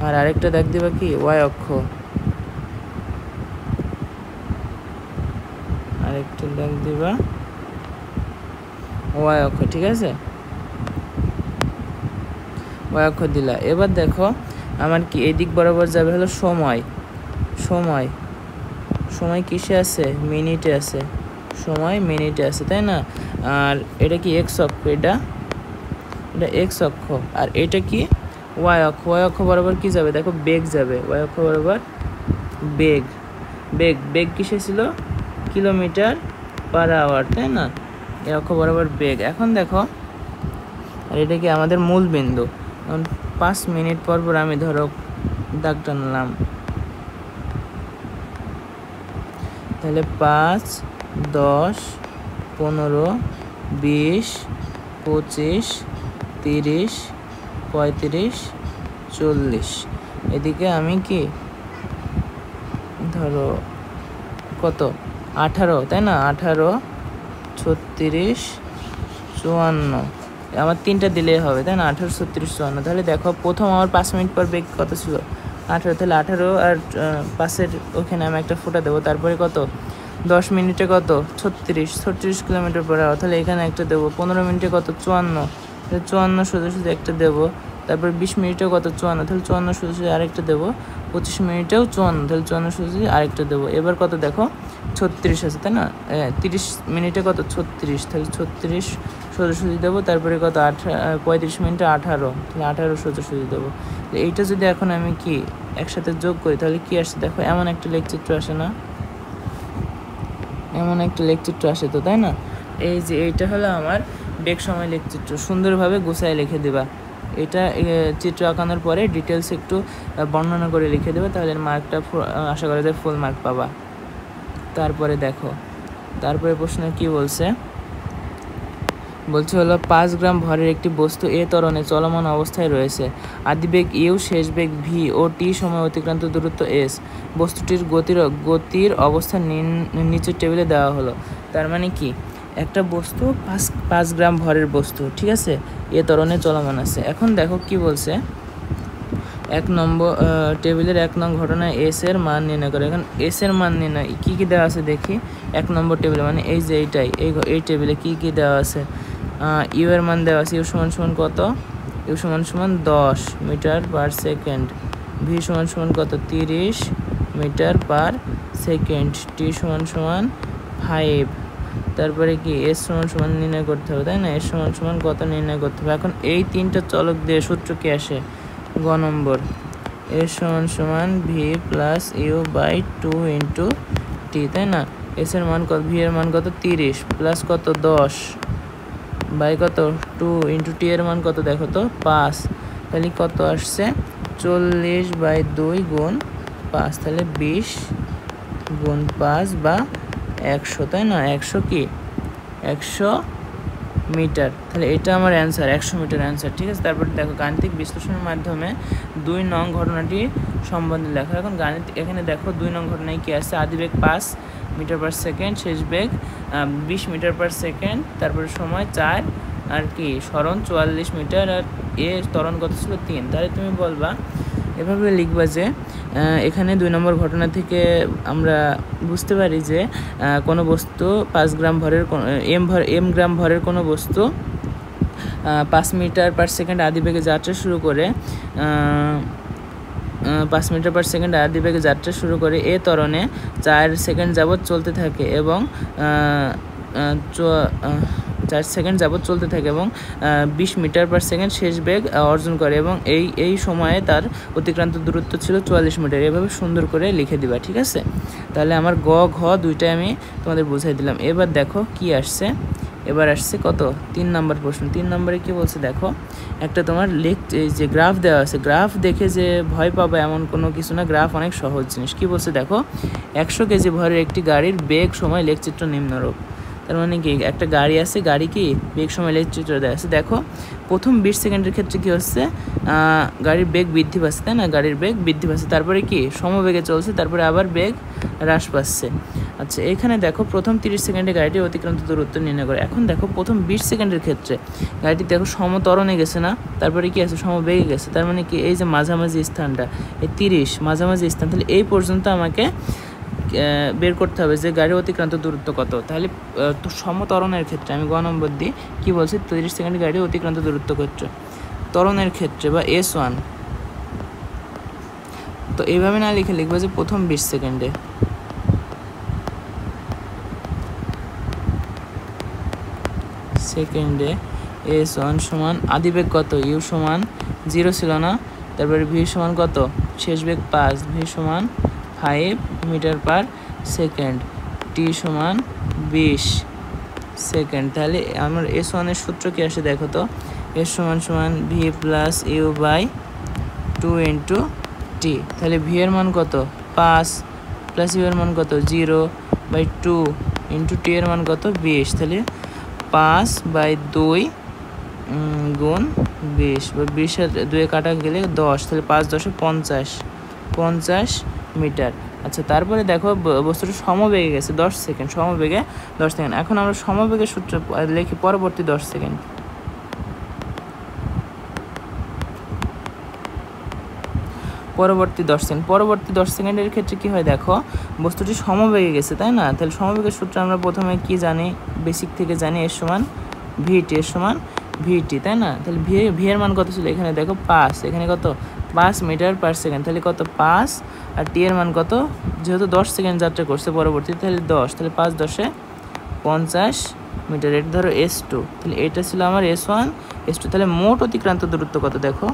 আর আরেকটা দাগ দিবা কি ওয়াই অক্ষ, আরেকটা দাগ দিবা ওয়াই অক্ষ, ঠিক আছে? ওয়াই অক্ষ দিলা। এবার দেখো আমার কি এই দিক বরাবর যাবে হলো সময় কিসে আছে, মিনিটে আছে, সময় মিনিটে আছে, তাই না? আর এটা কি এক্স অক্ষ, এটা এক্স অক্ষ, আর এটা কি ওয়াই অক্ষ। ওয়াই অক্ষ বরাবর কি যাবে দেখো, বেগ যাবে, ওয়াই অক্ষ বরাবর বেগ কিসে ছিল, কিলোমিটার/আওয়ার, তাই না? এই অক্ষ বরাবর বেগ। এখন দেখো আর এটা কি আমাদের মূল বিন্দু, 5 মিনিট পর পর আমি ধরো দাগ টানলাম, তাহলে 5, 10, 15, 20, 25, 30, 35, 40, এদিকে আমি কি ধরো কত 18, তাই না? 18, 36, 54, আমার 3টা দিলেই হবে, তাই না? 18, 36, 54। তাহলে দেখো প্রথম আমার 5 মিনিট পর বেগ কত ছিল 18, তাহলে 18 আর 5-এর ওখানে আমি একটা ফোঁটা দেবো, তারপরে কত 10 মিনিটে কত 36 কিলোমিটার/আওয়ার, তাহলে এখানে একটা দেবো। 15 মিনিটে কত 54, তাহলে 54 সোজাসুজি একটা দেবো। তারপর 20 মিনিটেও কত 54, তাহলে 54 সোজাসুজি আরেকটা দেবো। 25 মিনিটেও 54, তাহলে 54 সোজাসুজি আরেকটা দেবো। এবার কত দেখো 36 আছে, তাই না? 30 মিনিটে কত 36, তাহলে 36 সোজাসুজি দেবো। তারপরে কত 35 মিনিটে 18, তাহলে 18 সোজাসুজি দেবো। এইটা যদি এখন আমি কি একসাথে যোগ করি তাহলে কি আসে দেখো, এমন একটা লেখচিত্র আসে না? এমন একটা লেখচিত্র আসে তো, তাই না? এই যে এইটা হলো আমার বেগ সময় লেখচিত্র, সুন্দরভাবে গুছায় লিখে দেবা। এটা চিত্র আঁকানোর পরে ডিটেলস একটু বর্ণনা করে লিখে দেবে, তাহলে মার্কটা আশা করা যায় ফুল মার্ক পাবা। তারপরে দেখো, তারপরে প্রশ্ন কি বলছে হলো 5 গ্রাম ভরের একটি বস্তু এ ত্বরণে চলমান অবস্থায় রয়েছে। আদিবেগ ইউ, শেষ বেগ ভি ও টি সময় অতিক্রান্ত দূরত্ব এস। বস্তুটির গতির অবস্থা নিচের টেবিলে দেওয়া হলো। তার মানে কি, একটা বস্তু 5 গ্রাম ভরের বস্তু, ঠিক আছে, এ ত্বরণে চলমান আছে। এখন দেখো কি বলছে, 1 নম্বর টেবিলের 1 নং ঘটনায় এস এর মান নির্ণয় করে। এখন এস এর মান নির্ণয় কী কী দেওয়া আছে দেখি। 1 নম্বর টেবিলে মানে এই যে এইটাই, এই টেবিলে কী কী দেওয়া আছে, ইউ এর মান দেওয়া আছে, ইউ সমান সমান কত, ইউ সমান সমান 10 মিটার/সেকেন্ড, ভি সমান সমান কত 30 মিটার/সেকেন্ড, টি সমান সমান 5, তারপরে কি এস সমান সমান নির্ণয় করতে হবে, তাই না? এস সমান সমান কত নির্ণয় করতে হবে। এখন এই 3টা চলক দিয়ে সূত্র কি আসে, গ নম্বর, এস সমান সমান v plus u by 2 into t, তাই না? এস এর মান কত, ভি এর মান কত 30 প্লাস কত 10 বাই কত 2 ইন্টু টি এর মান কত দেখো তো 5, তাহলে কত আসছে 40/2 গুণ 5, তাহলে 20 গুণ 5 বা 100, তাই না? 100 কি 100 মিটার, তাহলে এটা আমার অ্যান্সার, 100 মিটার অ্যান্সার, ঠিক আছে। তারপর দেখো গাণিতিক বিশ্লেষণের মাধ্যমে 2 নং ঘটনাটি সম্বন্ধে লেখা। এখন এখানে দেখো 2 নং ঘটনায় কি আছে, আদিবেগ 5 মিটার/সেকেন্ড, শেষ বেগ 20 মিটার/সেকেন্ড, তারপরে সময় 4, আর কি সরণ 44 মিটার, আর এ ত্বরণ কত ছিল 3। তাহলে তুমি বলবা, এভাবে লিখবা যে এখানে 2 নম্বর ঘটনা থেকে আমরা বুঝতে পারি যে কোনো বস্তু 5 গ্রাম ভরের এম গ্রাম ভরের কোনো বস্তু 5 মিটার/সেকেন্ড আদিবেগে যাত্রা শুরু করে 5 মিটার/সেকেন্ড আদিবেগে যাত্রা শুরু করে এ ত্বরণে 4 সেকেন্ড যাবৎ চলতে থাকে এবং 4 সেকেন্ড যাবত চলতে থাকে এবং 20 মিটার পার সেকেন্ড শেষ বেগ অর্জন করে এবং এই সময়ে তার অতিক্রান্ত দূরত্ব ছিল 44 মিটার। এভাবে সুন্দর করে লিখে দিবা, ঠিক আছে? তাহলে আমার গ ঘ দুইটাই আমি তোমাদের বুঝাই দিলাম। এবার দেখো কি আসছে, এবার আসছে কত 3 নম্বর প্রশ্ন। 3 নম্বরে কি বলছে দেখো, একটা তোমার যে গ্রাফ দেওয়া আছে, গ্রাফ দেখে যে ভয় পাবে এমন কোনো কিছু না, গ্রাফ অনেক সহজ জিনিস। কি বলছে দেখো, 100 কেজি ভরের একটি গাড়ির বেগ সময় লেখচিত্র নিম্নরূপ। তার মানে কি, একটা গাড়ি আছে, গাড়ি কি বেগ সময় লেখচিত্র দেওয়া আছে। দেখো প্রথম 20 সেকেন্ডের ক্ষেত্রে কি হচ্ছে, গাড়ির বেগ বৃদ্ধি পাচ্ছে, তাই না? গাড়ির বেগ বৃদ্ধি পাচ্ছে, তারপরে কি সমবেগে চলছে, তারপরে আবার বেগ হ্রাস পাচ্ছে। আচ্ছা, এখানে দেখো প্রথম 30 সেকেন্ডে গাড়িটি অতিক্রান্ত দূরত্ব নির্ণয় করে। এখন দেখো প্রথম 20 সেকেন্ডের ক্ষেত্রে গাড়িটি দেখো সমতরণে গেছে না, তারপরে কি আছে সমবেগে গেছে। তার মানে কি, এই যে মাঝামাঝি স্থানটা, এই 30 মাঝামাঝি স্থান, তাহলে এই পর্যন্ত আমাকে বের করতে হবে যে গাড়ি অতিক্রান্ত দূরত্ব কত। তাহলে তো সমতরণের ক্ষেত্রে আমি গ নম্বর দিই, কি বলছি, 30 সেকেন্ড গাড়ি অতিক্রান্ত দূরত্ব ক্ষেত্রে ত্বরণের ক্ষেত্রে বা S1। তো এইভাবে না লিখে লিখবো যে প্রথম 20 সেকেন্ডে S1 সমান আদিবেগ কত, ইউ সমান 0 ছিল না, তারপরে ভি সমান কত, শেষ বেগ 5, ভি সমান 5 মিটার পার সেকেন্ড, টি সমান 20 সেকেন্ড। তাহলে আমার S1 এর সূত্র কি আসে দেখো তো, S সমান v plus u by 2 into t. তাহলে ভি এর মান কত 5 প্লাস ইউ এর মান কত 0 বাই 2 ইন্টু টি এর মান কত 20। তাহলে 5/2 গুণ 20 বা 20 আর 2 কাটা গেলে 10, তাহলে 5 10 50 মিটার। আচ্ছা, তারপরে দেখো বস্তুটা সমবেগে গেছে 10 সেকেন্ড, সমবেগে 10 সেকেন্ড। এখন আমরা সমবেগের সূত্র লিখি পরবর্তী 10 সেকেন্ড। পরবর্তী 10 সেকেন্ডের ক্ষেত্রে কি হয় দেখো, বস্তুটি সমবেগে গেছে, তাই না? তাহলে সমবেগের সূত্র আমরা প্রথমে কি জানি, বেসিক থেকে জানি, এর সমান ভিটি, এর সমান ভিটি, তাই না? তাহলে ভি এর মান কত ছিল, এখানে দেখো 5, এখানে কত 5 মিটার পার সেকেন্ড, তাহলে কত 5, আর টি এর মান কত, যেহেতু 10 সেকেন্ড যাত্রা করছে পরবর্তী, তাহলে 10, তাহলে 5 10 50 মিটার। এটা ধরো S2, তাহলে এটা ছিল আমার S1 S2। তাহলে মোট অতিক্রান্ত দূরত্ব কত দেখো,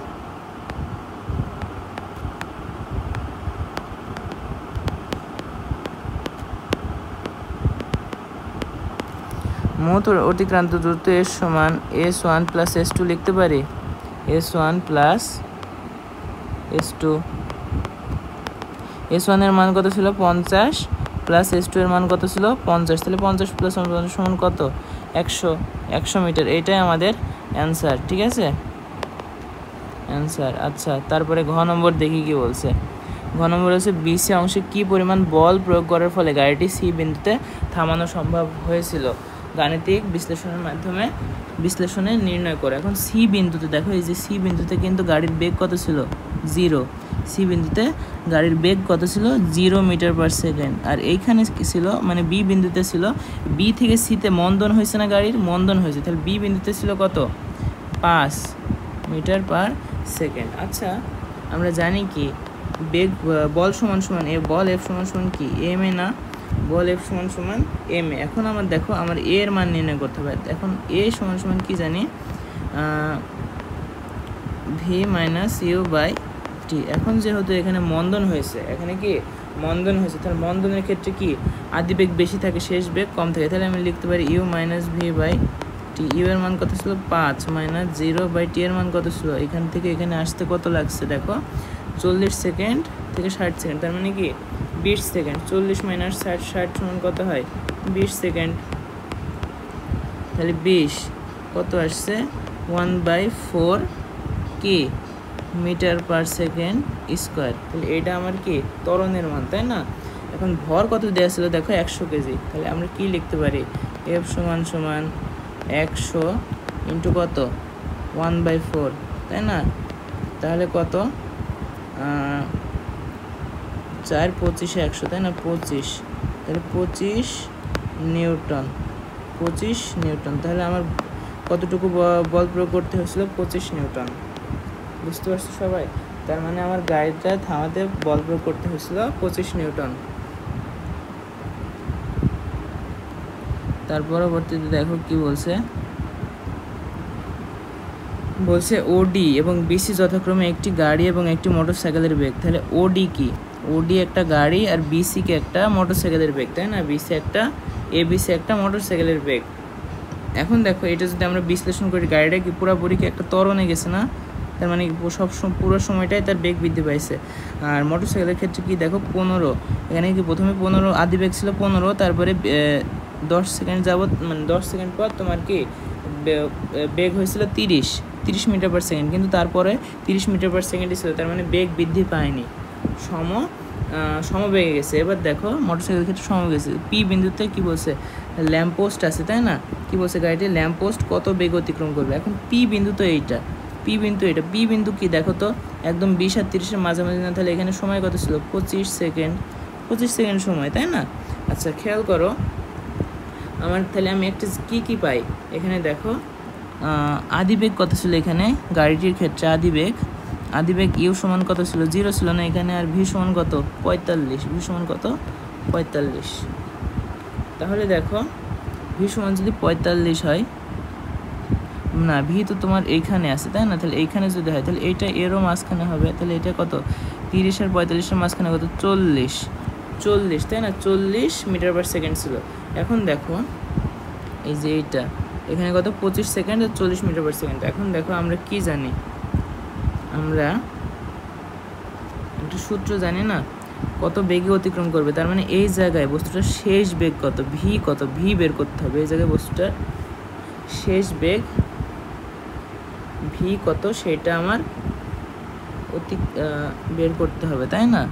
মোট অতিক্রান্ত দূরত্ব এর সমান S1 প্লাস S2 লিখতে পারি, S1 প্লাস S2। S1 এর মান কত ছিল 50 প্লাস S2 এর মান কত ছিল 50, তাহলে 50 প্লাস 50 সমান কত 100 মিটার। এইটাই আমাদের অ্যান্সার, ঠিক আছে, অ্যান্সার। আচ্ছা, তারপরে ঘ নম্বর দেখি কি বলছে। ঘ নম্বর হচ্ছে বিসি অংশে কি পরিমাণ বল প্রয়োগ করার ফলে গাড়িটি সি বিন্দুতে থামানো সম্ভব হয়েছিল, গাণিতিক বিশ্লেষণের মাধ্যমে বিশ্লেষণে নির্ণয় করে। এখন সি বিন্দুতে দেখো, এই যে সি বিন্দুতে কিন্তু গাড়ির বেগ কত ছিল 0, সি বিন্দুতে গাড়ির বেগ কত ছিল 0 মিটার পার সেকেন্ড। আর এইখানে ছিল মানে বি বিন্দুতে ছিল, বি থেকে সিতে মন্দন হয়েছে না, গাড়ির মন্দন হয়েছে, তাহলে বি বিন্দুতে ছিল কত 5 মিটার পার সেকেন্ড। আচ্ছা, আমরা জানি কি বেগ বল সমান এ, বল এফ সমান কি এম এ না, বল এফ সমান এম এ। এখন আমার দেখো আমার এ এর মান নির্ণয় করতে হবে। এখন এ সমান কি জানি, V minus you by T. এখন যেহেতু এখানে মন্দন হয়েছে, এখানে কি মন্দন হয়েছে, তাহলে মন্দনের ক্ষেত্রে কি আদিবেগ বেশি থাকে, শেষ বেগ কম থাকে। তাহলে আমি লিখতে পারি u minus v by t. U এর মান কত ছিল 5 মাইনাস 0 বাই টি এর মান কত ছিল, এখান থেকে এখানে আসতে কত লাগছে দেখো 40 সেকেন্ড থেকে 60 সেকেন্ড, তার মানে কি 20 সেকেন্ড। 40 মাইনাস 60 সমান কত হয় 20 সেকেন্ড। তাহলে 20 কত আসছে 1/4 কি মিটার পার সেকেন্ড স্কোয়ার। তাহলে এটা আমার কি ত্বরণের মান, তাই না? এখন ভর কত দেওয়া ছিল দেখো 100 কেজি। তাহলে আমরা কি লিখতে পারি, এফ সমান 100 ইন্টু কত 1/4, তাই না? তাহলে কত 4 25 100, তাই না? 25, তাহলে 25 নিউটন, 25 নিউটন। তাহলে আমার কতটুকু বল প্রয়োগ করতে হয়েছিল 25 নিউটন। বুঝতে পারছো সবাই? তার মানে আমার গাড়িটা থামাতে বল প্রয়োগ করতে হয়েছিল 25 নিউটন। তার পরবর্তীতে দেখো কি বলছে, বলছে ওডি এবং বিসি যথাক্রমে একটি গাড়ি এবং একটি মোটরসাইকেলের বেগ। তাহলে ওডি কি? ওডি একটা গাড়ি আর বিসি কি একটা মোটরসাইকেলের বেগ, তাই না? বিসি একটা, এবিসি একটা মোটরসাইকেলের বেগ। এখন দেখো এটা যদি আমরা বিশ্লেষণ করি, গাড়িটা কি পুরোপুরি কি একটা ত্বরণে গেছে না? তার মানে পুরো সময়টাই তার বেগ বৃদ্ধি পাইছে। আর মোটরসাইকেলের ক্ষেত্রে কি দেখো 15, এখানে কি প্রথমে 15 আদি বেগ ছিল 15, তারপরে 10 সেকেন্ড যাবত, মানে 10 সেকেন্ড পর তোমার কি বেগ হয়েছিল 30 মিটার পার সেকেন্ড, কিন্তু তারপরে 30 মিটার পার সেকেন্ডই ছিল, তার মানে বেগ বৃদ্ধি পায়নি, সমবেগে গেছে। এবার দেখো মোটরসাইকেলের ক্ষেত্রে সম গেছে। পি বিন্দুতে কি বলছে? ল্যাম্পপোস্ট আছে, তাই না? কি বলছে? গাড়িটি ল্যাম্পপোস্ট কত বেগ অতিক্রম করবে। এখন পি বিন্দু তো এইটা, পি বিন্দু কি দেখো তো একদম 20 আর 30-এর মাঝামাঝি না? তাহলে এখানে সময় কত ছিল? 25 সেকেন্ড সময়, তাই না? আচ্ছা খেয়াল করো আমার, তাহলে আমি একটা কি পাই এখানে দেখো, আদিবেগ কত ছিল এখানে গাড়িটির ক্ষেত্রে? আদিবেগ ইউ সমান কত ছিল? 0 ছিল না এখানে। আর ভি সমান কত? 45। ভি সমান কত? 45। তাহলে দেখো ভি সমান যদি 45 হয়, না ভি তো তোমার এইখানে আছে, তাই না? তাহলে এইখানে যদি হয় তাহলে এইটা এরও মাঝখানে হবে, তাহলে এটা কত? 30 আর 45-এর মাঝখানে কত? 40, তাই না? 40 মিটার পার সেকেন্ড ছিল। এখন দেখো এই যে এইটা এখানে কত? 25 সেকেন্ড আর 40 মিটার পার সেকেন্ড। এখন দেখো আমরা কি জানি? আমরা একটা সূত্র জানি না, কত বেগে অতিক্রম করবে। তার মানে এই জায়গায় বস্তুটার শেষ বেগ কত? ভি বের করতে হবে। এই জায়গায় বস্তুটার শেষ বেগ ভি কত সেটা আমার বের করতে হবে, তাই না?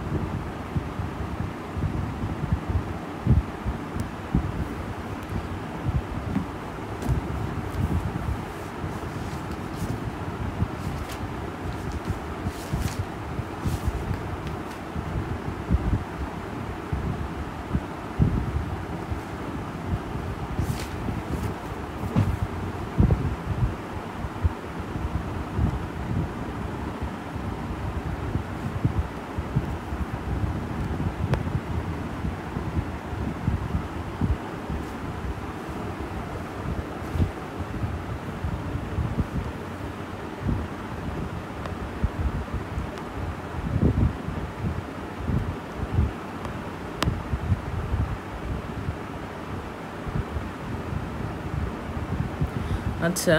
আচ্ছা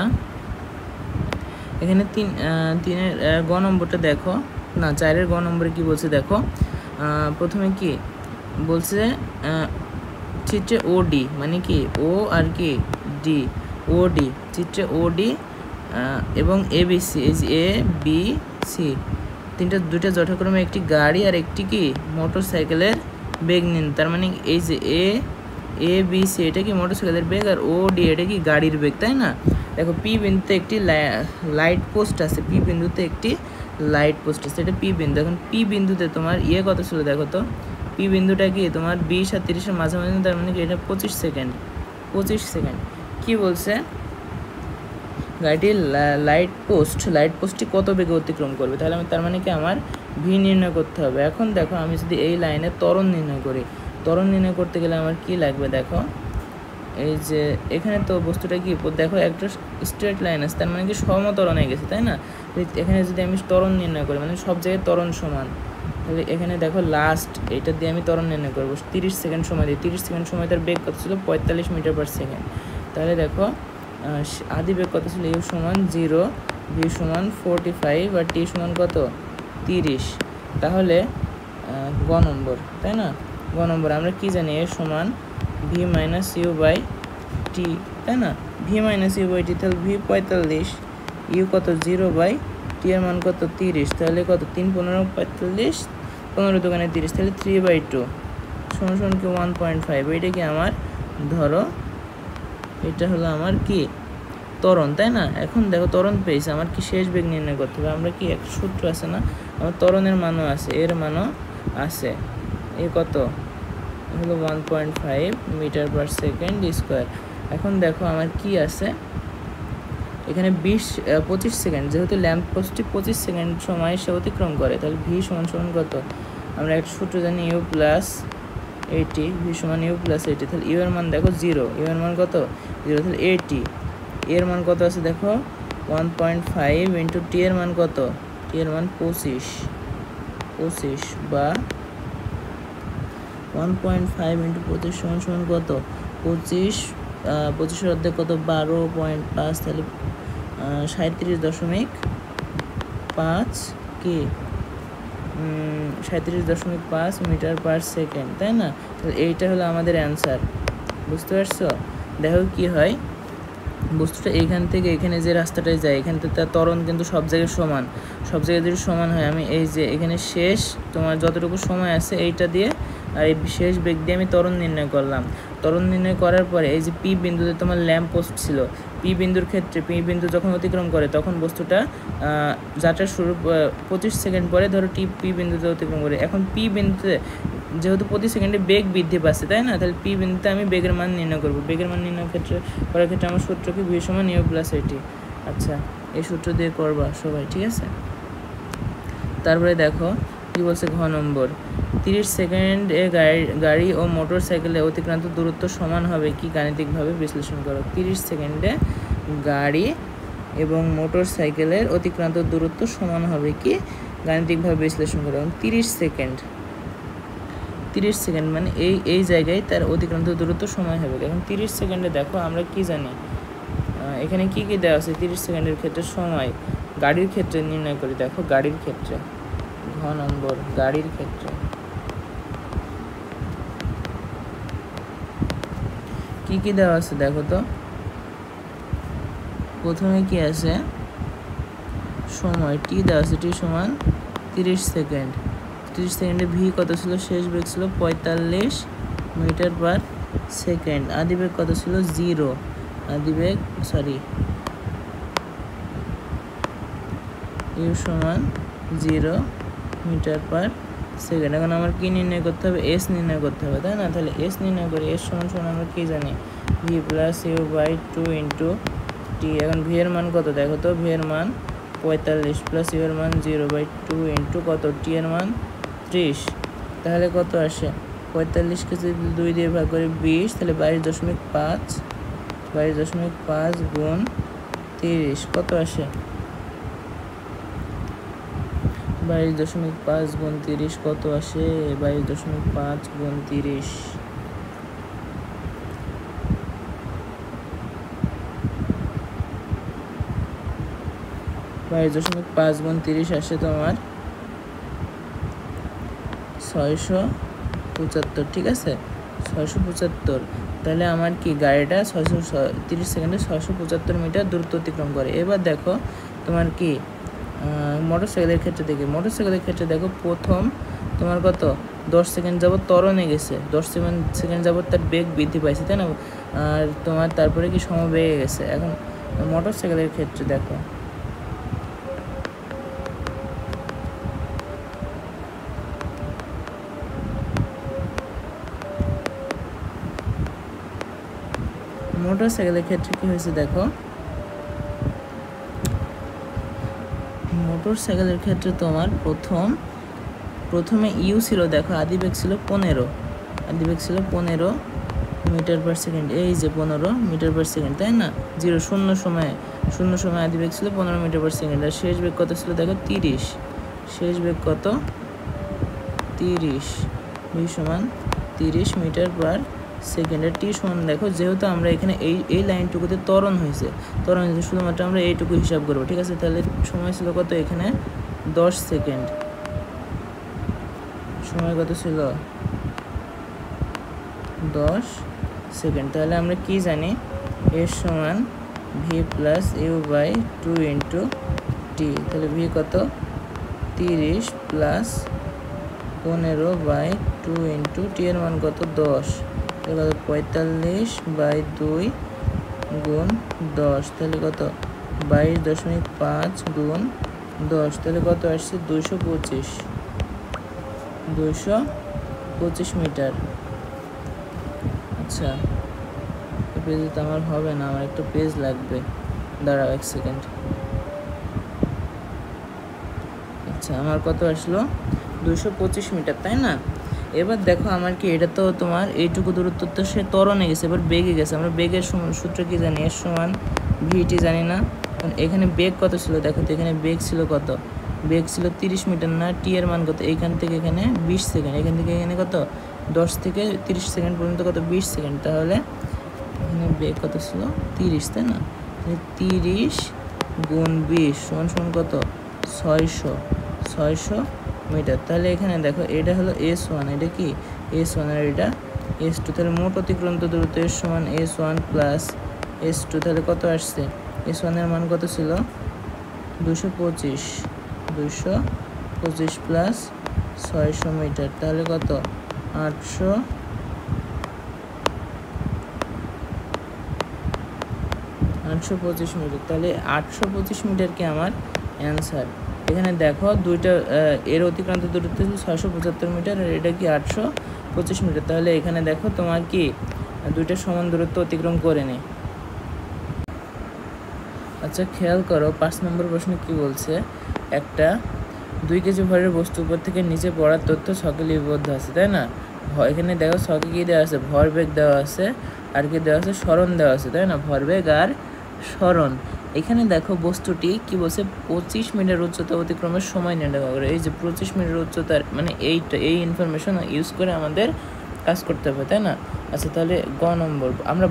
এখানে 3-এর গ নম্বরটা দেখো, না 4-এর গ নম্বরে কি বলছে দেখো। প্রথমে কি বলছে? চিত্রে ওডি মানে কি? ও আর কি ডি, ওডি চিত্রে ওডি এবং এবিসি, এই যে এ বি সি দুইটা যথাক্রমে একটি গাড়ি আর একটি কি মোটরসাইকেলের বেগ নিন। তার মানে এই যে এ বি সি এটা কি মোটরসাইকেলের বেগ, আর ও ডি এটা কি গাড়ির বেগ, তাই না? দেখো পি বিন্দুতে একটি লাইট পোস্ট আছে, পি বিন্দুতে একটি লাইট পোস্ট আছে, এটা পি বিন্দু। এখন পি বিন্দুতে তোমার কত ছিল দেখো তো? পি বিন্দুটা কি তোমার 20 আর 30-এর মাঝামাঝি, তার মানে কি এটা 25 সেকেন্ড। কি বলছে? গাড়িটির লাইট পোস্টটি কত বেগে অতিক্রম করবে। তাহলে তার মানে কি আমার ভি নির্ণয় করতে হবে। এখন দেখো আমি যদি এই লাইনে ত্বরণ নির্ণয় করি, ত্বরণ নির্ণয় করতে গেলে আমার কি লাগবে দেখো, এই যে এখানে তো বস্তুটা কি দেখো একটা স্ট্রেট লাইন আছে, তার মানে কি সমত্বরণে গেছে, তাই না? এখানে যদি আমি ত্বরণ নির্ণয় করি, মানে সব জায়গায় ত্বরণ সমান, তাহলে এখানে দেখো লাস্ট এটা দিয়ে আমি ত্বরণ নির্ণয় করবো। 30 সেকেন্ড সময় দিই, 30 সেকেন্ড সময় তার বেগ কত ছিল? 45 মিটার পার সেকেন্ড। তাহলে দেখো আদি বেগ কত ছিল? ইউ সমান 0, ভি সমান 45 আর টি সমান কত? 30। তাহলে গ নম্বর, তাই না? গ নম্বর আমরা কি জানি? এ সমান V minus you by T, তাই না? V minus you by T, তাহলে ভি 45, ইউ কত? 0 বাই টি এর মান কত? 30। তাহলে কত? 3 15 45, 15 দোকানে 30, তাহলে 3/2 সমান কি 1.5। এটা কি আমার ধরো এটা হলো আমার কি ত্বরণ, তাই না? এখন দেখো ত্বরণ পেয়েছে, আমার কি শেষ বেগ নির্ণয় করতে হবে। আমরা কি একটা সূত্র আছে না, আমার ত্বরণের মানও আছে, এর মানও আছে। এ কত হলো? 1.5 মিটার পার সেকেন্ড স্কোয়ার। এখন দেখো আমার কি আছে এখানে 25 সেকেন্ড, যেহেতু ল্যাম্প পোস্টটি 25 সেকেন্ড সময় সে অতিক্রম করে, তাহলে ভি সমান কত? আমরা একটা সূত্র জানি, ইউ প্লাস 80, ভি সমান ইউ প্লাস 80। তাহলে ইউ এর মান দেখো 0, ইউ এর মান কত? 0। তাহলে 80 এর মান কত আছে দেখো? 1.5 ইন্টু টি এর মান কত, টি এর মান 25 বা 1.5 ইন্টু 25 সমান সমান কত, 25 অর্ধেক কত, 12.5, তাহলে 37.5 কি 37.5 মিটার পার সেকেন্ড, তাই না? তাহলে এইটা হলো আমাদের অ্যান্সার। বুঝতে পারছো? দেখো কি হয়, বস্তুটা এইখান থেকে এখানে যে রাস্তাটায় যায়, এখান থেকে তার ত্বরণ কিন্তু সব জায়গায় সমান, সব জায়গায় যদি সমান হয়, আমি এই যে এখানে শেষ তোমার যতটুকু সময় আছে এইটা দিয়ে আর এই শেষ বেগ দিয়ে আমি ত্বরণ নির্ণয় করলাম। ত্বরণ নির্ণয় করার পরে এই যে পি বিন্দুতে তোমার ল্যাম্প পোস্ট ছিল, পি বিন্দুর ক্ষেত্রে পি বিন্দু যখন অতিক্রম করে তখন বস্তুটা যাত্রার শুরু 25 সেকেন্ড পরে ধরো পি বিন্দুতে অতিক্রম করে। এখন পি বিন্দুতে যেহেতু প্রতি সেকেন্ডে বেগ বৃদ্ধি পাচ্ছে, তাই না? তাহলে পি বিন্দুতে আমি বেগের মান নির্ণয় করবো। বেগের মান নির্ণয় করার ক্ষেত্রে আমার সূত্র কি, ভি সমান ইউ প্লাস এটি। আচ্ছা, এই সূত্র দিয়ে করবা সবাই, ঠিক আছে? তারপরে দেখো কি বলছে, ঘ নম্বর, 30 সেকেন্ডে গাড়ি ও মোটর সাইকেলে অতিক্রান্ত দূরত্ব সমান হবে কি, গাণিতিকভাবে বিশ্লেষণ করো। 30 সেকেন্ডে গাড়ি এবং মোটর সাইকেলের অতিক্রান্ত দূরত্ব সমান হবে কি, গাণিতিকভাবে বিশ্লেষণ করো। 30 সেকেন্ড মানে এই জায়গায় তার অতিক্রান্ত দূরত্ব সময় হবে। এখন 30 সেকেন্ডে দেখো আমরা কি জানি, এখানে কি কি দেওয়া আছে 30 সেকেন্ডের ক্ষেত্রে সময়, গাড়ির ক্ষেত্রে নির্ণয় করি। দেখো গাড়ির ক্ষেত্রে, ঘ নম্বর, গাড়ির ক্ষেত্রে কি কি দেওয়া আছে দেখো তো। প্রথমে কি আছে, সময় টি দেওয়া আছে, টি সমান 30 সেকেন্ড। 30 সেকেন্ডে ভি কত ছিল, শেষ বেগ ছিল 45 মিটার পার সেকেন্ড। আদি বেগ কত ছিল, 0, ইউ সমান 0 মিটার পার সেকেন্ড। এখন আমার কি নির্ণয় করতে হবে, এস নির্ণয় করতে হবে, তাই না? তাহলে এস নির্ণয় করি, এস সমান আমরা কি জানি, v plus u by 2 into t. এখন ভি এর মান কত দেখো তো, ভি এর মান 45 প্লাস ইউ এর মান 0/2 ইন্টু কত, টি এর মান 30। তাহলে কত আসে, 45কে যদি 2 দিয়ে ভাগ করি 20, তাহলে 22.5 গুণ 30 কত আসে, 22.5 গুণ 30 কত আসে, 22.5 গুণ 30, 22.5 গুণ 30 আসে তোমার 675, ঠিক আছে? 675। তাহলে আমার কি গাড়িটা 30 সেকেন্ডে 675 মিটার দূরত্ব অতিক্রম করে। এবার দেখো তোমার কি মোটর সাইকেলের ক্ষেত্রে দেখি, মোটর সাইকেলের ক্ষেত্রে দেখো প্রথম তোমার কত, 10 সেকেন্ড যাবত ত্বরণে গেছে, 10 সেকেন্ড যাবত তার বেগ বৃদ্ধি পাইছে, তাই না? আর তোমার তারপরে কি সমবেগে গেছে। এখন মোটর সাইকেলের ক্ষেত্রে দেখো, মোটর সাইকেলের ক্ষেত্রে কি হয়েছে দেখো, মোটর সাইকেলের ক্ষেত্রে তোমার প্রথমে ইউ ছিল, দেখো আদিবেগ ছিল 15 মিটার পার সেকেন্ড, এই যে 15 মিটার পার সেকেন্ড, তাই না? শূন্য সময় আদিবেগ ছিল 15 মিটার পার সেকেন্ড। আর শেষ বেগ কত ছিল দেখো, 30। শেষ বেগ কত, 30, ভি সমান 30 মিটার পার সেকেন্ডের টি সমান দেখো, যেহেতু আমরা এখানে এই লাইনটুকুতে ত্বরণ হয়েছে, শুধুমাত্র আমরা এইটুকু হিসাব করবো, ঠিক আছে? তাহলে সময় ছিল কত, এখানে 10 সেকেন্ড, সময় কত ছিল 10 সেকেন্ড। তাহলে আমরা কি জানি, এর সমান v plus u by 2 into t. তাহলে ভি কত, 30 প্লাস 15/2 ইন্টু টি এর মান কত, 10। তাহলে কত, 45/2 গুণ 10, তাহলে কত, 22.5 গুণ 10, তাহলে কত আসছে, 225 মিটার। আচ্ছা, পেজে তো আমার হবে না, আমার একটা পেজ লাগবে, দাঁড়াও 1 সেকেন্ড। আচ্ছা, আমার কত আসলো, 225 মিটার, তাই না? এবার দেখো আমার কি, এটা তো তোমার এইটুকু দূরত্ব তো সে ত্বরণে গেছে, এবার বেগে গেছে। আমরা বেগের সূত্র কি জানি, এর সমান ভিটি জানি না, এখানে বেগ কত ছিল দেখো তো, এখানে বেগ ছিল কত, বেগ ছিল 30 মিটার না, টি এর মান কত, এইখান থেকে এখানে 20 সেকেন্ড, এখান থেকে এখানে কত 10 থেকে 30 সেকেন্ড পর্যন্ত কত 20 সেকেন্ড, তাহলে এখানে বেগ কত ছিল 30, তাই না? 30 গুণ 20 সমান সমান কত 600 মিটার। তাহলে এখানে দেখো এটা হলো S1, এটা কি S1 আর এটা S2, তাহলে মোট অতিক্রান্ত দূরত্ব S সমান S1 প্লাস S2, তাহলে কত আসছে, S1 এর মান কত ছিল 225 প্লাস 600 মিটার, তাহলে কত 825 মিটার। তাহলে 825 মিটার কি আমার অ্যান্সার। এখানে দেখো দুইটা এর অতিক্রান্ত দূরত্ব ছিল 675 মিটার আর এটা কি 825 মিটার। তাহলে এখানে দেখো তোমার কি দুইটা সমান দূরত্ব অতিক্রম করে নে। আচ্ছা খেয়াল করো 5 নম্বর প্রশ্নে কি বলছে, একটা 2 কেজি ভরের বস্তু উপর থেকে নিচে পড়ার তথ্য ছকে লিপিবদ্ধ আছে, তাই না? এখানে দেখো ছকে কি দেওয়া আছে, ভরবেগ দেওয়া আছে আর কি দেওয়া আছে, সরণ দেওয়া আছে, তাই না? ভরবেগ আর সরণ। এখানে দেখো বস্তুটি কি বলছে, 25 মিটার উচ্চতা অতিক্রমের সময় নির্ণয় করে। এই যে 25 মিটার উচ্চতার মানে এই ইনফরমেশন ইউজ করে আমাদের কাজ করতে হবে, তাই না? আচ্ছা তাহলে গ নম্বর, আমরা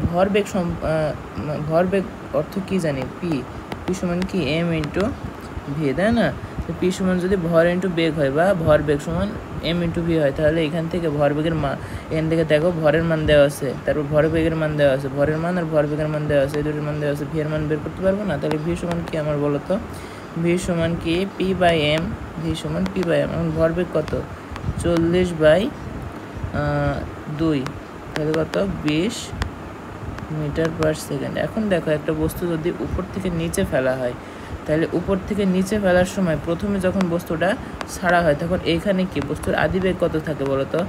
ভরবেগ অর্থ কি জানি, পি সমান কি এম ইন্টু ভি, তাই না? পি সমান যদি ভর ইন্টু বেগ হয় বা ভরবেগ সমান এম ইন্টু ভি হয়, তাহলে এখান থেকে ভরবেগের মান, এখান থেকে দেখো ভরের মান দেওয়া আছে, তারপর ভরবেগের মান দেওয়া আছে, ভরের মান আর ভরবেগের মান দেওয়া আছে, এই দুটোর মান দেওয়া আছে, ভি এর মান বের করতে পারবো না। তাহলে ভি সমান কি আমার বলো তো, ভি সমান কি পি বাই এম, ভি সমান পি বাই এম। এখন ভরবেগ কত 40/2, তাহলে কত 20 মিটার পার সেকেন্ড। এখন দেখো একটা বস্তু যদি উপর থেকে নিচে ফেলা হয়, তাহলে উপর থেকে নিচে ফেলার সময় প্রথমে যখন বস্তুটা ছাড়া হয় তখন এইখানে কি বস্তুর আদিবেগ কত থাকে বলো তো,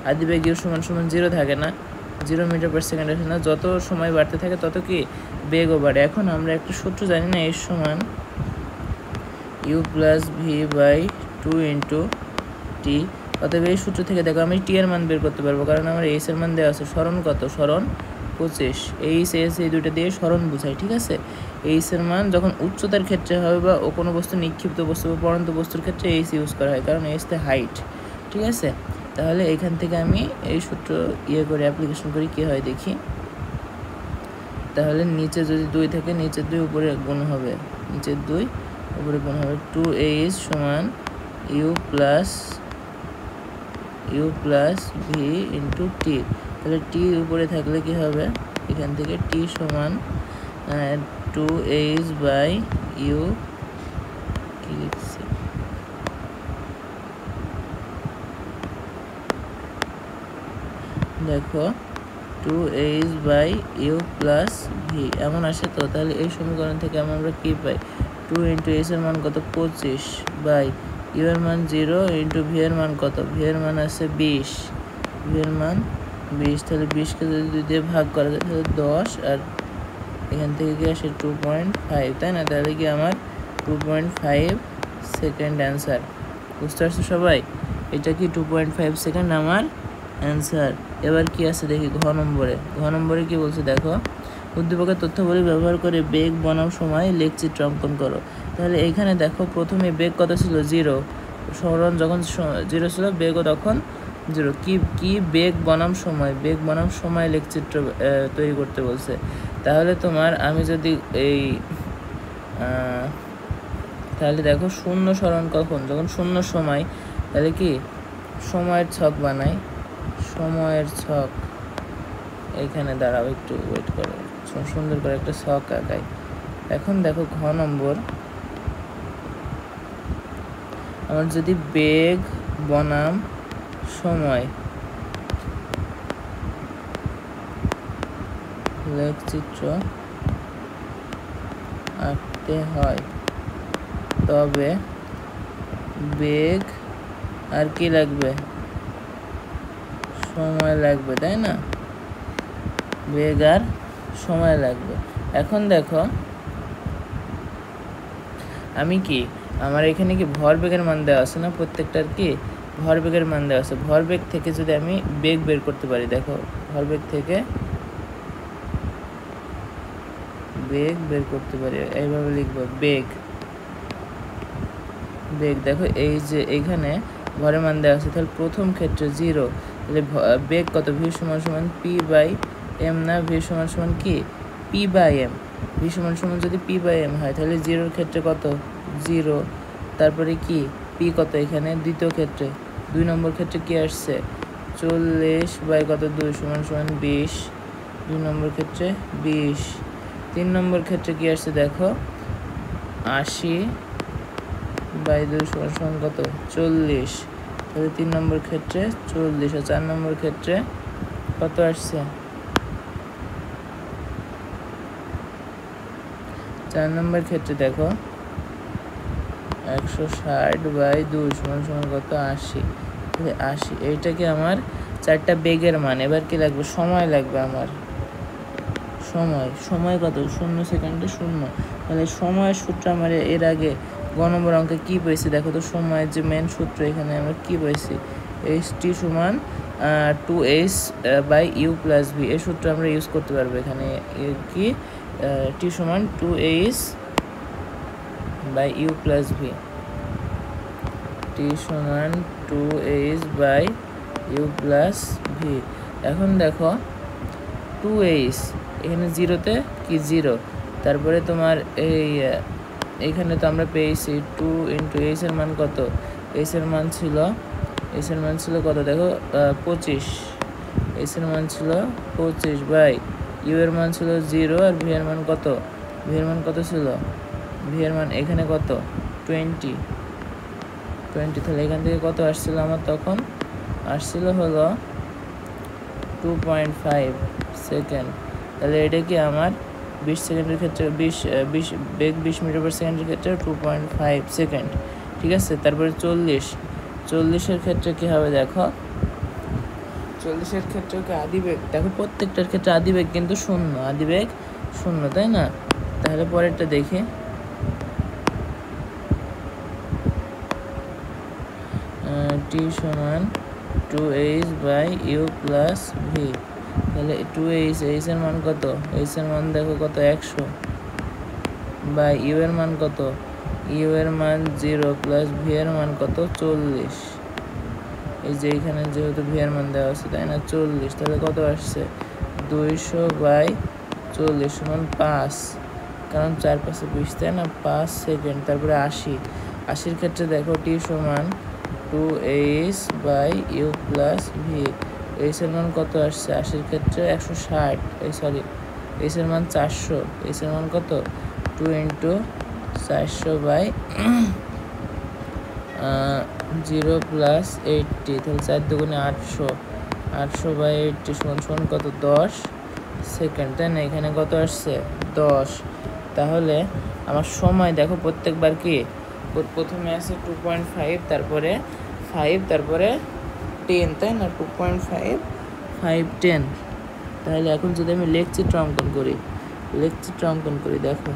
আদিবেগ ইউ সমান 0 থাকে না, 0 মিটার পার সেকেন্ড আসে না, যত সময় বাড়তে থাকে তত কি বেগও বাড়ে। এখন আমরা একটা সূত্র জানি না, এর সমান u plus v by 2 into t. অতএব এই সূত্র থেকে দেখো আমি টি এর মান বের করতে পারবো, কারণ আমার এইচ এর মান দেওয়া আছে। সরণ কত, সরণ 25, এইচ এস এই দুইটা দিয়ে সরণ বোঝায়, ঠিক আছে? এইচ এর মান যখন উচ্চতার ক্ষেত্রে হবে বা কোনো বস্তু নিক্ষিপ্ত বস্তু বা পড়ন্ত বস্তুর ক্ষেত্রে এইচ ইউজ করা হয়, কারণ এইচতে হাইট, ঠিক আছে? তাহলে এখান থেকে আমি এই সূত্র করে অ্যাপ্লিকেশন করি কি হয় দেখি। তাহলে নিচে যদি 2 থাকে, নিচের 2 উপরে গুণ হবে, নিচের 2 উপরে গুণ হবে, 2h সমান u plus V into t. তাহলে টি উপরে থাকলে কি হবে, এখান থেকে টি সমান 2h বাই ইউ, কি লিখছি দেখো 2h by u plus V এমন আসে তো। তাহলে এই সমীকরণ থেকে আমরা কি পাই, 2 ইন্টু এইচ এর মান কত 25 বাই ইউ এর মান 0 ইন্টু ভি এর মান কত, ভি এর মান আছে 20, ভি এর মান 20। তাহলে 20কে যদি 2 দিয়ে ভাগ করা যায় তাহলে 10, আর এখান থেকে কি আসে 2.5, তাই না? তাহলে কি আমার 2.5 সেকেন্ড অ্যান্সার। বুঝতে পারছো সবাই? এটা কি 2.5 সেকেন্ড আমার অ্যান্সার। এবার কি আছে দেখি ঘ নম্বরে কি বলছে দেখো, উদ্দীপকের তথ্যাবলী ব্যবহার করে বেগ বনাম সময় লেখচিত্র অঙ্কন করো। তাহলে এইখানে দেখো প্রথমে বেগ কত ছিল 0, সরণ যখন 0 ছিল বেগও তখন 0। কি বেগ বনাম সময় লেখচিত্র তৈরি করতে বলছে। তাহলে তোমার আমি যদি তাহলে দেখো শূন্য সরণ কখন, যখন শূন্য সময়, তাহলে কি সময়ের ছক বানাই, সময়ের ছক এইখানে দাঁড়াও, একটু ওয়েট করো, সুন্দর করে একটা ছক আঁকাই। এখন দেখো ঘ নম্বর, আমার যদি বেগ বনাম সময় লেখচিত্র আঁকতে হয়, তবে বেগ আর কি লাগবে, সময় লাগবে, তাই না? বেগ আর সময় লাগবে। এখন দেখো আমি কি, আমার এখানে কি ভরবেগের মান দেওয়া আছে না, প্রত্যেকটার কি ভরবেগের মান দেওয়া আছে। ভরবেগ থেকে যদি আমি বেগ বের করতে পারি, দেখো ভরবেগ থেকে বেগ বের করতে পারি, এইভাবে লিখবো বেগ। বেগ দেখো এই যে এইখানে ভরের মান দেওয়া আছে, তাহলে প্রথম ক্ষেত্রে 0, তাহলে বেগ কত? ভি সমান সমান পি বাই এম না, ভি সমান সমান কি পি বাই এম। ভি সমান সমান যদি পি বাই এম হয় তাহলে 0-র ক্ষেত্রে কত? 0। তারপরে কি পি কত এখানে দ্বিতীয় ক্ষেত্রে, 2 নম্বর ক্ষেত্রে কি আসছে? 40 বাই কত 2 সমান সমান 20, 2 নম্বর ক্ষেত্রে 20। 3 নম্বর ক্ষেত্রে কি আসছে দেখো 80 বাই 2 সমান সমান কত? 40, তাহলে 3 নম্বর ক্ষেত্রে 40। আর 4 নম্বর ক্ষেত্রে কত আসছে? 4 নম্বর ক্ষেত্রে দেখো 160 বাই 2 সমান সমান কত? 80, তাহলে 80। এইটাকে আমার 4টা বেগের মান। এবার কি লাগবে? সময় লাগবে আমার। সময় কত? 0 সেকেন্ডে 0। তাহলে সময়ের সূত্র আমার এর আগে গ নম্বর অঙ্কে কী পেয়েছি দেখো তো। সময়ের যে মেন সূত্র এখানে আমরা কী পেয়েছি? ht সমান 2h by u plus V. এই সূত্র আমরা ইউজ করতে পারবো এখানে। কি টি সমান 2h by u plus v. T সমান 2h by u plus V. এখন দেখো 2h এখানে 0-তে কি 0, তারপরে তোমার এইখানে তো আমরা পেয়েছি 2 ইন্টু h এর মান কত? h এর মান ছিল কত দেখো 25। h এর মান ছিল 25 বাই ইউ এর মান ছিল 0 আর ভি এর মান কত? ভি এর মান কত ছিল? ভি এর মান এখানে কত? 20। তাহলে এখান থেকে কত আসছিল আমার? তখন আসছিল হলো 2.5 সেকেন্ড। তাহলে এটা কি আমার 20 সেকেন্ডের ক্ষেত্রে 20 বেগ 20 মিটার পার সেকেন্ডের ক্ষেত্রে 2.5 সেকেন্ড। ঠিক আছে। তারপরে 40-এর ক্ষেত্রে কি হবে দেখো। 40-এর ক্ষেত্রে কি আদিবেগ দেখো, প্রত্যেকটার ক্ষেত্রে আদিবেগ কিন্তু 0, আদিবেগ 0, তাই না? তাহলে পরেরটা দেখি। টি সমান 2h by u plus V. তাহলে 2h, h এর মান কত? h এর মান দেখো কত? 100 বাই ইউ এর মান কত? ইউ এর মান 0 প্লাস ভি এর মান কত? 40। এই যে এখানে যেহেতু ভি এর মান দেওয়া আছে তাই না, 40। তাহলে কত আসছে? 200 বাই 40 সমান 5, কারণ 4 5 20, তাই না? 5 সেকেন্ড। তারপরে 80-এর ক্ষেত্রে দেখো টি সমান 2h by u plus v. h এর মান কত আসছে? 80-এর ক্ষেত্রে 160, h এর মান 400। h এর মান কত? 2 ইন্টু 400 বাই 0 প্লাস 80, তাহলে 4 দুগুণে 800 বাই 80 সমান সমান কত? 10 সেকেন্ড, তাই না? এখানে কত আসছে? 10। তাহলে আমার সময় দেখো প্রত্যেকবার কি প্রথমে আছে 2.5, তারপরে 5, তারপরে 10, তাই না? 2.5 5 10। তাহলে এখন যদি আমি লেখচিত্র অঙ্কন করি দেখো।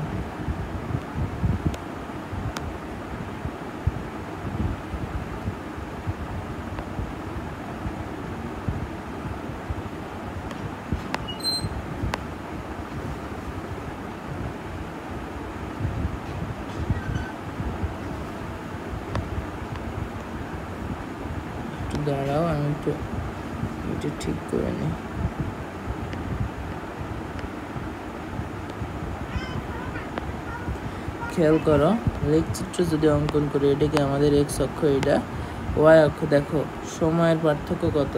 দাঁড়াও আমি একটু এটা ঠিক করে নিই। খেয়াল করো, লেখচিত্র যদি অঙ্কন করি, এটা কি আমাদের এক্স অক্ষ, এটা ওয়াই অক্ষ। দেখো সময়ের পার্থক্য কত?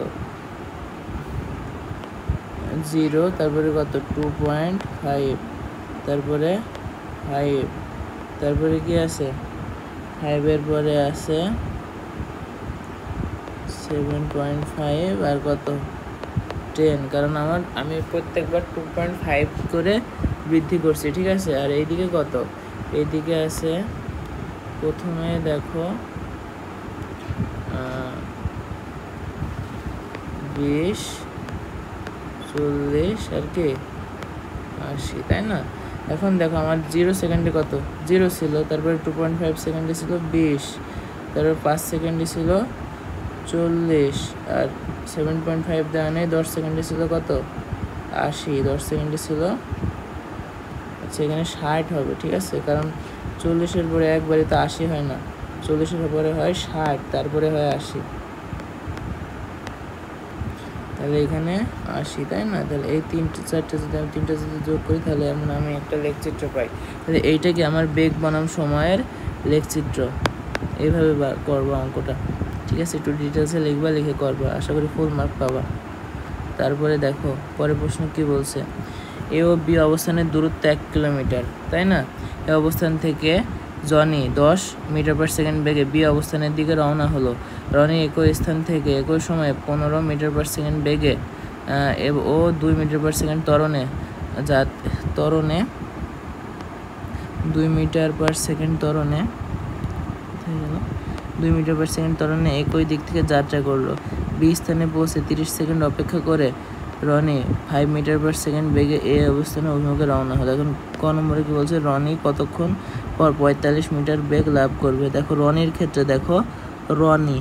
0, তারপরে কত? 2.5, তারপরে 5, তারপরে কি আছে? 5 এর পরে আছে 7.5 আর কত? 10, কারণ আমি প্রত্যেকবার 2.5 করে বৃদ্ধি করছি, ঠিক আছে। আর এইদিকে কত? এইদিকে আছে প্রথমে দেখো 20, 40 আর কি 80, তাই না? এখন দেখো আমার 0 সেকেন্ডে কত? 0 ছিল, তারপরে 2.5 সেকেন্ডে ছিল 20, তারপর 5 সেকেন্ডে ছিল 40, আর 7.5 দেওয়া নেই। 10 সেকেন্ডে ছিল কত? 80, 10 সেকেন্ডে ছিল আচ্ছা এখানে 60 হবে, ঠিক আছে, কারণ 40-এর পরে একবারে তো 80 হয় না, 40-এর পরে হয় 60, তারপরে হয় 80, তাহলে এখানে 80, তাই না? তাহলে এই 3-4টা যদি আমি 3টা যদি যোগ করি তাহলে এমন আমি একটা লেখচিত্র পাই। তাহলে এইটা কি আমার বেগ বনাম সময়ের লেখচিত্র। এইভাবে করবো অঙ্কটা, ঠিক আছে? একটু ডিটেলসে লিখবা, লিখে করবা, আশা করি ফুল মার্ক পাবা। তারপরে দেখো পরের প্রশ্ন কি বলছে, এ ও বি অবস্থানের দূরত্ব 1 কিলোমিটার, তাই না? এ অবস্থান থেকে জনি 10 মিটার পার সেকেন্ড বেগে বি অবস্থানের দিকে রওনা হলো। রনি একই স্থান থেকে একই সময়ে 15 মিটার পার সেকেন্ড বেগে ও 2 মিটার পার সেকেন্ড ত্বরণে 2 মিটার পার সেকেন্ড ত্বরণে 2 মিটার পার সেকেন্ড ত্বরণে একই দিক থেকে যাত্রা করলো। বি স্থানে পৌঁছে 30 সেকেন্ড অপেক্ষা করে রনি 5 মিটার পার সেকেন্ড বেগে এ অবস্থানে অভিমুখে রওনা হলো। এখন ক নম্বরে কি বলছে, রনি কতক্ষণ পর 45 মিটার বেগ লাভ করবে। দেখো রনির ক্ষেত্রে দেখো রনি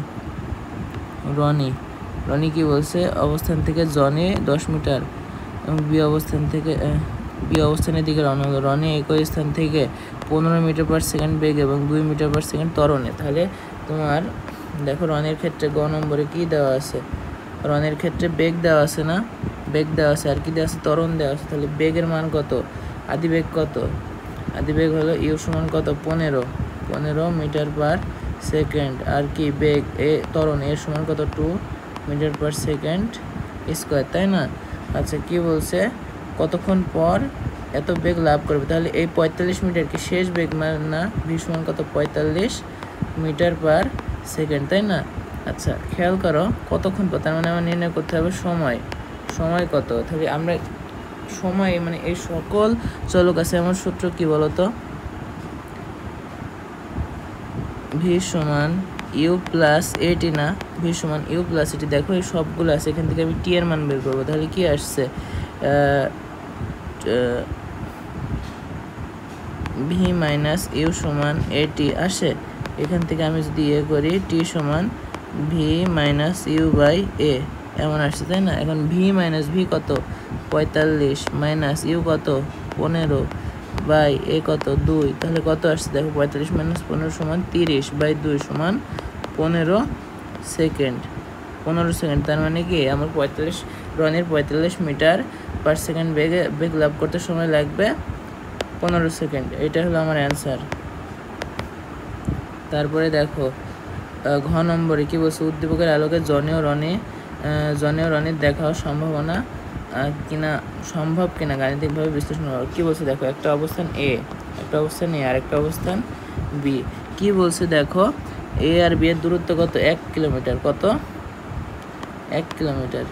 কি বলছে, অবস্থান থেকে জনি 10 মিটার এবং বি অবস্থানের দিকে রওনা হলো। রনি একই স্থান থেকে 15 মিটার পার সেকেন্ড বেগ এবং 2 মিটার পার সেকেন্ড ত্বরণে। তাহলে তোমার দেখো রনির ক্ষেত্রে গ নম্বরে কি দেওয়া আছে, রনির ক্ষেত্রে বেগ দেওয়া আছে না, বেগ দেওয়া আছে, আর কি দেওয়া আছে, ত্বরণ দেওয়া আছে। তাহলে বেগের মান কত, আদি বেগ কত, আদি বেগ হলো ইউ সমান কত, 15 মিটার পার সেকেন্ড, আর কি বেগ এ ত্বরণ এর সমান কত, 2 মিটার পার সেকেন্ড স্কোয়ার, তাই না? আচ্ছা কি বলছে, কতক্ষণ পর এত বেগ লাভ করবে। তাহলে এই 45 মিটার কি শেষ বেগ না, ভি সমান কত, 45 মিটার পার সেকেন্ড, তাই না? আচ্ছা খেয়াল করো কতক্ষণ পর, তার মানে আমার নির্ণয় করতে হবে সময় কত। তাহলে আমরা সময় মানে এই সকল চলক আছে, আমার সূত্র কি বলতো, ভি সমান ইউ প্লাস এটি, না ভি সমান ইউ প্লাস এটি। দেখো এই সবগুলো আছে, এখান থেকে আমি টি এর মান বের করবো। তাহলে কি আসছে, ভি মাইনাস ইউ সমান এটি আসে। এখান থেকে আমি যদি করি টি সমান ভি মাইনাস ইউ বাই এ, এমন আসছে, তাই না? এখন ভি মাইনাস ভি কত, 45 মাইনাস ইউ কত, 15 বাই এ কত, 2। তাহলে কত আসছে দেখো, 45 মাইনাস 15 সমান 30 বাই 2 সমান 15 সেকেন্ড। তার মানে কি আমার রনির 45 মিটার পার সেকেন্ড বেগ লাভ করতে সময় লাগবে 15 সেকেন্ড। এটা হলো আমার অ্যান্সার। তারপরে দেখো ঘ নম্বরে কি বলছে, উদ্দীপকের আলোকে জনি ও রনির দেখাও সম্ভব কিনা গাণিতিকভাবে বিশ্লেষণ করো। কি বলছে দেখো, একটা অবস্থান এ আর একটা অবস্থান বি। কি বলছে দেখো, এ আর বি এর দূরত্ব কত, 1 কিলোমিটার, কত 1 কিলোমিটার।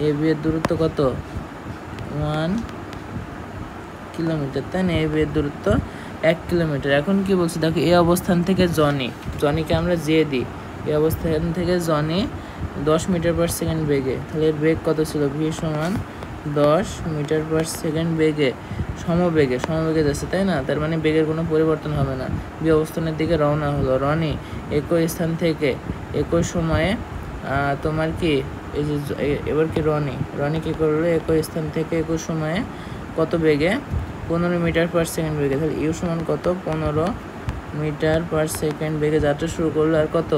এ বি এর দূরত্ব কত, 1 কিলোমিটার, তাই না? এ বি এর দূরত্ব 1 কিলোমিটার। এখন কি বলছে দেখো, এই অবস্থান থেকে জনিকে আমরা জে দিই, এই অবস্থান থেকে জনি 10 মিটার পার সেকেন্ড বেগে, তাহলে এর বেগ কত ছিল, ভি সমান 10 মিটার পার সেকেন্ড বেগে সমবেগে যাচ্ছে, তাই না? তার মানে বেগের কোনো পরিবর্তন হবে না। বি অবস্থানের দিকে রওনা হলো। রনি একই স্থান থেকে একই সময়ে তোমার কি এই যে এবার কি রনি কি করলো, একই স্থান থেকে একই সময়ে কত বেগে, 15 মিটার পার সেকেন্ড বেগে। তাহলে ইউ সমান কত, 15 মিটার পার সেকেন্ড বেগে যাত্রা শুরু করলো। আর কত,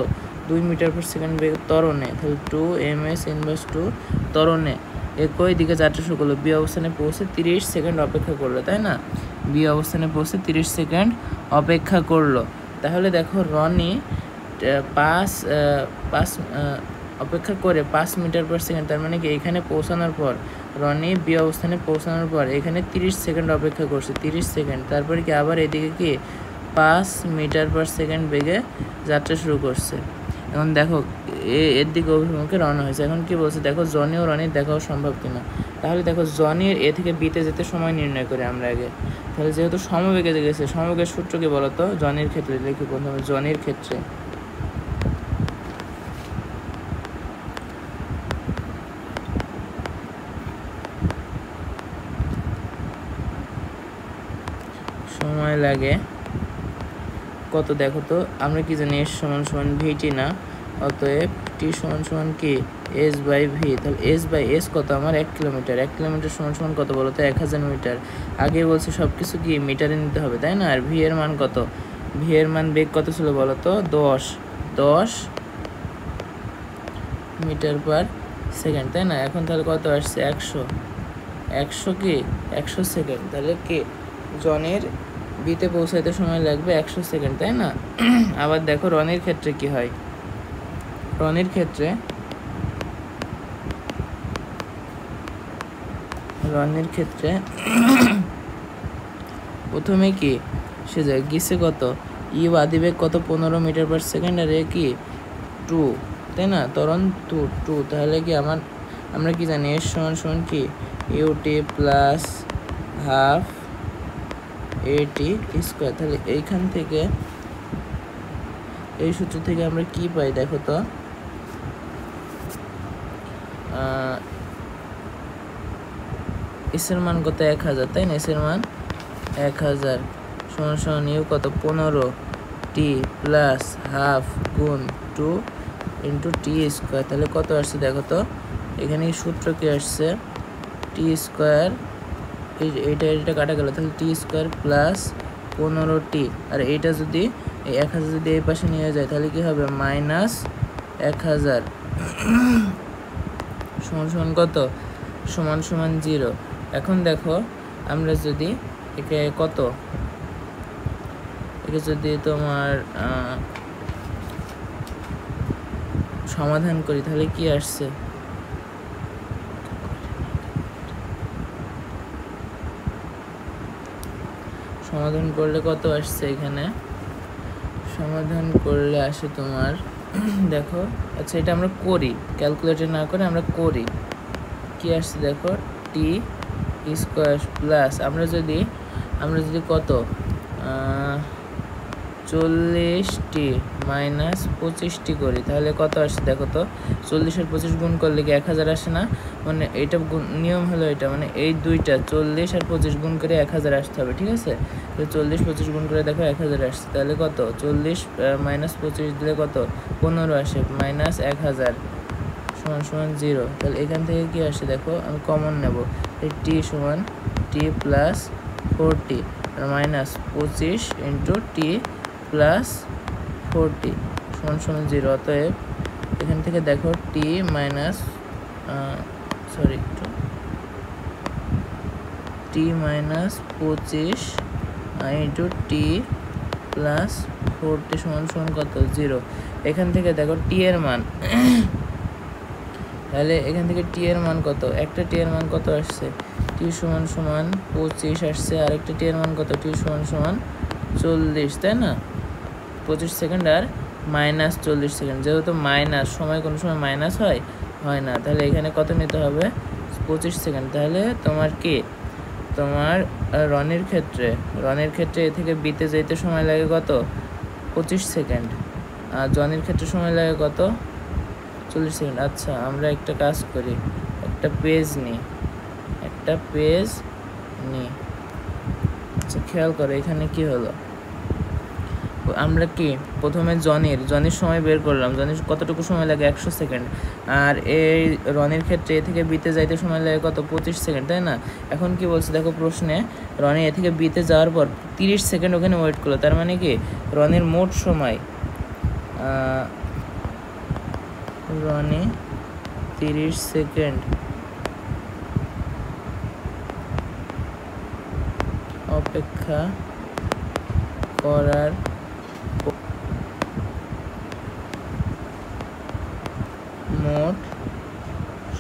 2 মিটার পার সেকেন্ড বেগে ত্বরণে, তাহলে 2 ms ইনভার্স 2 ত্বরণে একই দিকে যাত্রা শুরু করলো। বি অবস্থানে পৌঁছে 30 সেকেন্ড অপেক্ষা করলো, তাই না? বি অবস্থানে পৌঁছে 30 সেকেন্ড অপেক্ষা করলো। তাহলে দেখো রনি 5 অপেক্ষা করে 5 মিটার পার সেকেন্ড, তার মানে কি এখানে পৌঁছানোর পর রনি বি অবস্থানে পৌঁছানোর পর এখানে 30 সেকেন্ড অপেক্ষা করছে, 30 সেকেন্ড। তারপরে কি আবার এদিকে কি 5 মিটার পার সেকেন্ড বেগে যাত্রা শুরু করছে। এখন দেখো এর দিকে অভিমুখে রওনা হয়েছে। এখন কি বলছে দেখো, জনি ও রনির দেখাও সম্ভব কিনা। তাহলে দেখো জনির এ থেকে বিতে যেতে সময় নির্ণয় করি আমরা আগে। তাহলে যেহেতু সমবেগে গেছে, সমবেগের সূত্র কি বলতো, জনির ক্ষেত্রে লিখি প্রথমে, জনির ক্ষেত্রে সময় লাগে কত, দেখো তো আমরা কি জানি এস সমান ভিটি, না? অতএব টি সমান সমান কি এস বাই ভি। তাহলে এস বাই এস কত আমার 1 কিলোমিটার, 1 কিলোমিটার সমান সমান কত বলো তো 1000 মিটার। আগে বলছে সব কিছু কি মিটারে নিতে হবে তাই না। আর ভি এর মান কত, ভি এর মান বেগ কত ছিল বলো তো 10 মিটার পার সেকেন্ড তাই না। এখন তাহলে কত আসছে 100 কি 100 সেকেন্ড। তাহলে কি জনের বিতে পৌঁছাইতে সময় লাগবে 100 সেকেন্ড তাই না। আবার দেখো রনির ক্ষেত্রে কি হয়, রনির ক্ষেত্রে প্রথমে কি সে যায় গিয়েছে কত ইউ আদিবেগ কত 15 মিটার পার সেকেন্ড, আর এ কি 2 তাই না, ত্বরণ 2। তাহলে কি আমরা কি জানি এর সমান সমান কি UT plus half a t square. তাহলে এইখান থেকে এই সূত্র থেকে আমরা কি পাই দেখো তো, এসের মান কত 1000 তাই না, এসের মান 1000 সমান সমান ইউ কত 15 টি প্লাস হাফ গুণ 2 ইন্টু টি স্কোয়ার। তাহলে কত আসছে দেখো তো, এখানে সূত্র কি আসছে টি স্কোয়ার, এইটা কাটা গেল, তাহলে টি স্কোয়ার প্লাস 15টি, আর এইটা যদি এই 1000 যদি এই পাশে নিয়ে যায় তাহলে কি হবে মাইনাস 1000 সমান সমান কত সমান সমান 0। এখন দেখো আমরা যদি একে যদি তোমার সমাধান করি তাহলে কি আসছে, সমাধান করলে কত আসছে, এখানে সমাধান করলে আসে তোমার দেখো, আচ্ছা এটা আমরা করি ক্যালকুলেটর না করে আমরা করি, কি আসছে দেখো টি স্কোয়ার প্লাস আমরা যদি কত 40টি মাইনাস 25টি করি তাহলে কত আসছে দেখো তো, 40 আর 25 গুণ করলে কি 1000 আসে না, মানে এইটা নিয়ম হলো এটা, মানে এই দুইটা 40 আর 25 গুণ করে 1000 আসতে হবে, ঠিক আছে। তো 40 25 গুণ করে দেখো 1000 আসছে, তাহলে কত 40 মাইনাস 25 দিলে কত 15 আসে, মাইনাস 1000 সমান সমান 0। তাহলে এখান থেকে কি আসে দেখো, আমি কমন নেব, এই টি সমান টি প্লাস 40 আর মাইনাস 25 ইন্টু টি প্লাস 40 সমান সমান 0। অতএব এখান থেকে দেখো টি মাইনাস টি মাইনাস 25 ইন্টু টি প্লাস 40 সমান সমান কত 0। এখান থেকে দেখো টি এর মান তাহলে এখান থেকে টি এর মান কত, একটা টি এর মান কত আসছে টি সমান সমান 25 আসছে, আরেকটা টি এর মান কত টি সমান সমান 40 তাই না, 25 সেকেন্ড আর মাইনাস 40 সেকেন্ড, যেহেতু মাইনাস সময় কোনো সময় মাইনাস হয় না, তাহলে এখানে কত নিতে হবে 25 সেকেন্ড। তাহলে তোমার কি তোমার রনির ক্ষেত্রে এ থেকে বিতে যেতে সময় লাগে কত 25 সেকেন্ড, আর জনির ক্ষেত্রে সময় লাগে কত 40 সেকেন্ড। আচ্ছা আমরা একটা কাজ করি, একটা পেজ নিই, আচ্ছা খেয়াল করো এখানে কি হলো, আমরা কি প্রথমে জনির সময় বের করলাম, জনির কতটুকু সময় লাগে 100 সেকেন্ড, আর এই রনির ক্ষেত্রে এ থেকে বিতে যাইতে সময় লাগে কত 25 সেকেন্ড তাই না। এখন কি বলছে দেখো প্রশ্নে, রনি এ থেকে বিতে যাওয়ার পর 30 সেকেন্ড ওখানে ওয়েট করলো, তার মানে কি রনির মোট সময় রনি 30 সেকেন্ড অপেক্ষা করার মোট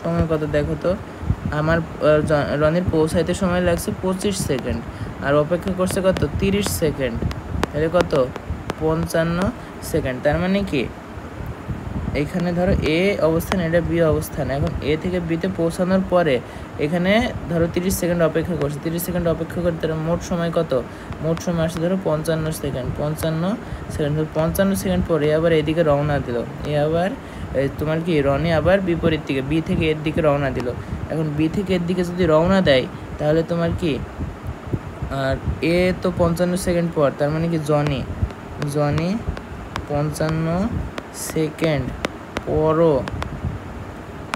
সময় কত দেখো তো, আমার রনির পৌঁছাইতে সময় লাগছে 25 সেকেন্ড আর অপেক্ষা করছে কত 30 সেকেন্ড, তাহলে কত 55 সেকেন্ড। তার মানে কি এখানে ধরো এ অবস্থান, এটা বি অবস্থান, এখন এ থেকে বিতে পৌঁছানোর পরে এখানে ধরো 30 সেকেন্ড অপেক্ষা করছে, 30 সেকেন্ড অপেক্ষা করতে মোট সময় কত, মোট সময় আসছে ধরো 55 সেকেন্ড, 55 সেকেন্ড পরে আবার এদিকে রওনা দিল, আবার তোমার কি রনি আবার বিপরীত দিকে বি থেকে এর দিকে রওনা দিল। এখন বি থেকে এর দিকে যদি রওনা দেয় তাহলে তোমার কি আর এ তো 55 সেকেন্ড পর, তার মানে কি জনি 55 সেকেন্ড পরবিতে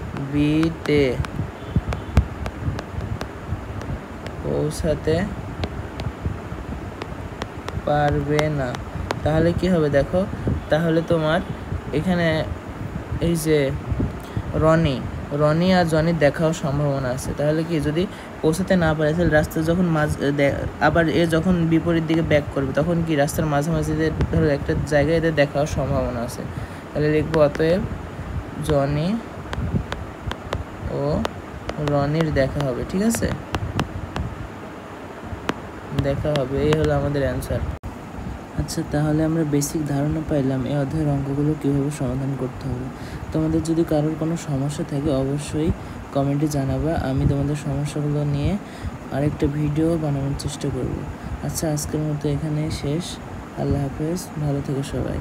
পৌঁছাতে পারবে না। তাহলে কি হবে দেখো, তাহলে তোমার এখানে এই যে রনি আর জনির দেখাও সম্ভাবনা আছে। তাহলে কি যদি পৌঁছাতে না পারে তাহলে রাস্তা যখন আবার এ যখন বিপরীত দিকে ব্যাক করবে তখন কি রাস্তার মাঝামাঝি ধরো একটা জায়গায় এদের দেখাও সম্ভাবনা আছে। তাহলে লিখবো অতএব জনি ও রনির দেখা হবে। ঠিক আছে, দেখা হবে, এই হলো আমাদের অ্যান্সার। আচ্ছা, তাহলে আমরা বেসিক ধারণা পাইলাম এই অধ্যায়ের অঙ্কগুলো কীভাবে সমাধান করতে হবে। তোমাদের যদি কারোর কোনো সমস্যা থাকে অবশ্যই কমেন্টে জানাবা, আমি তোমাদের সমস্যাগুলো নিয়ে আরেকটা ভিডিও বানানোর চেষ্টা করব। আচ্ছা, আজকের মতো এখানে শেষ। আল্লাহ হাফেজ, ভালো থেকো সবাই।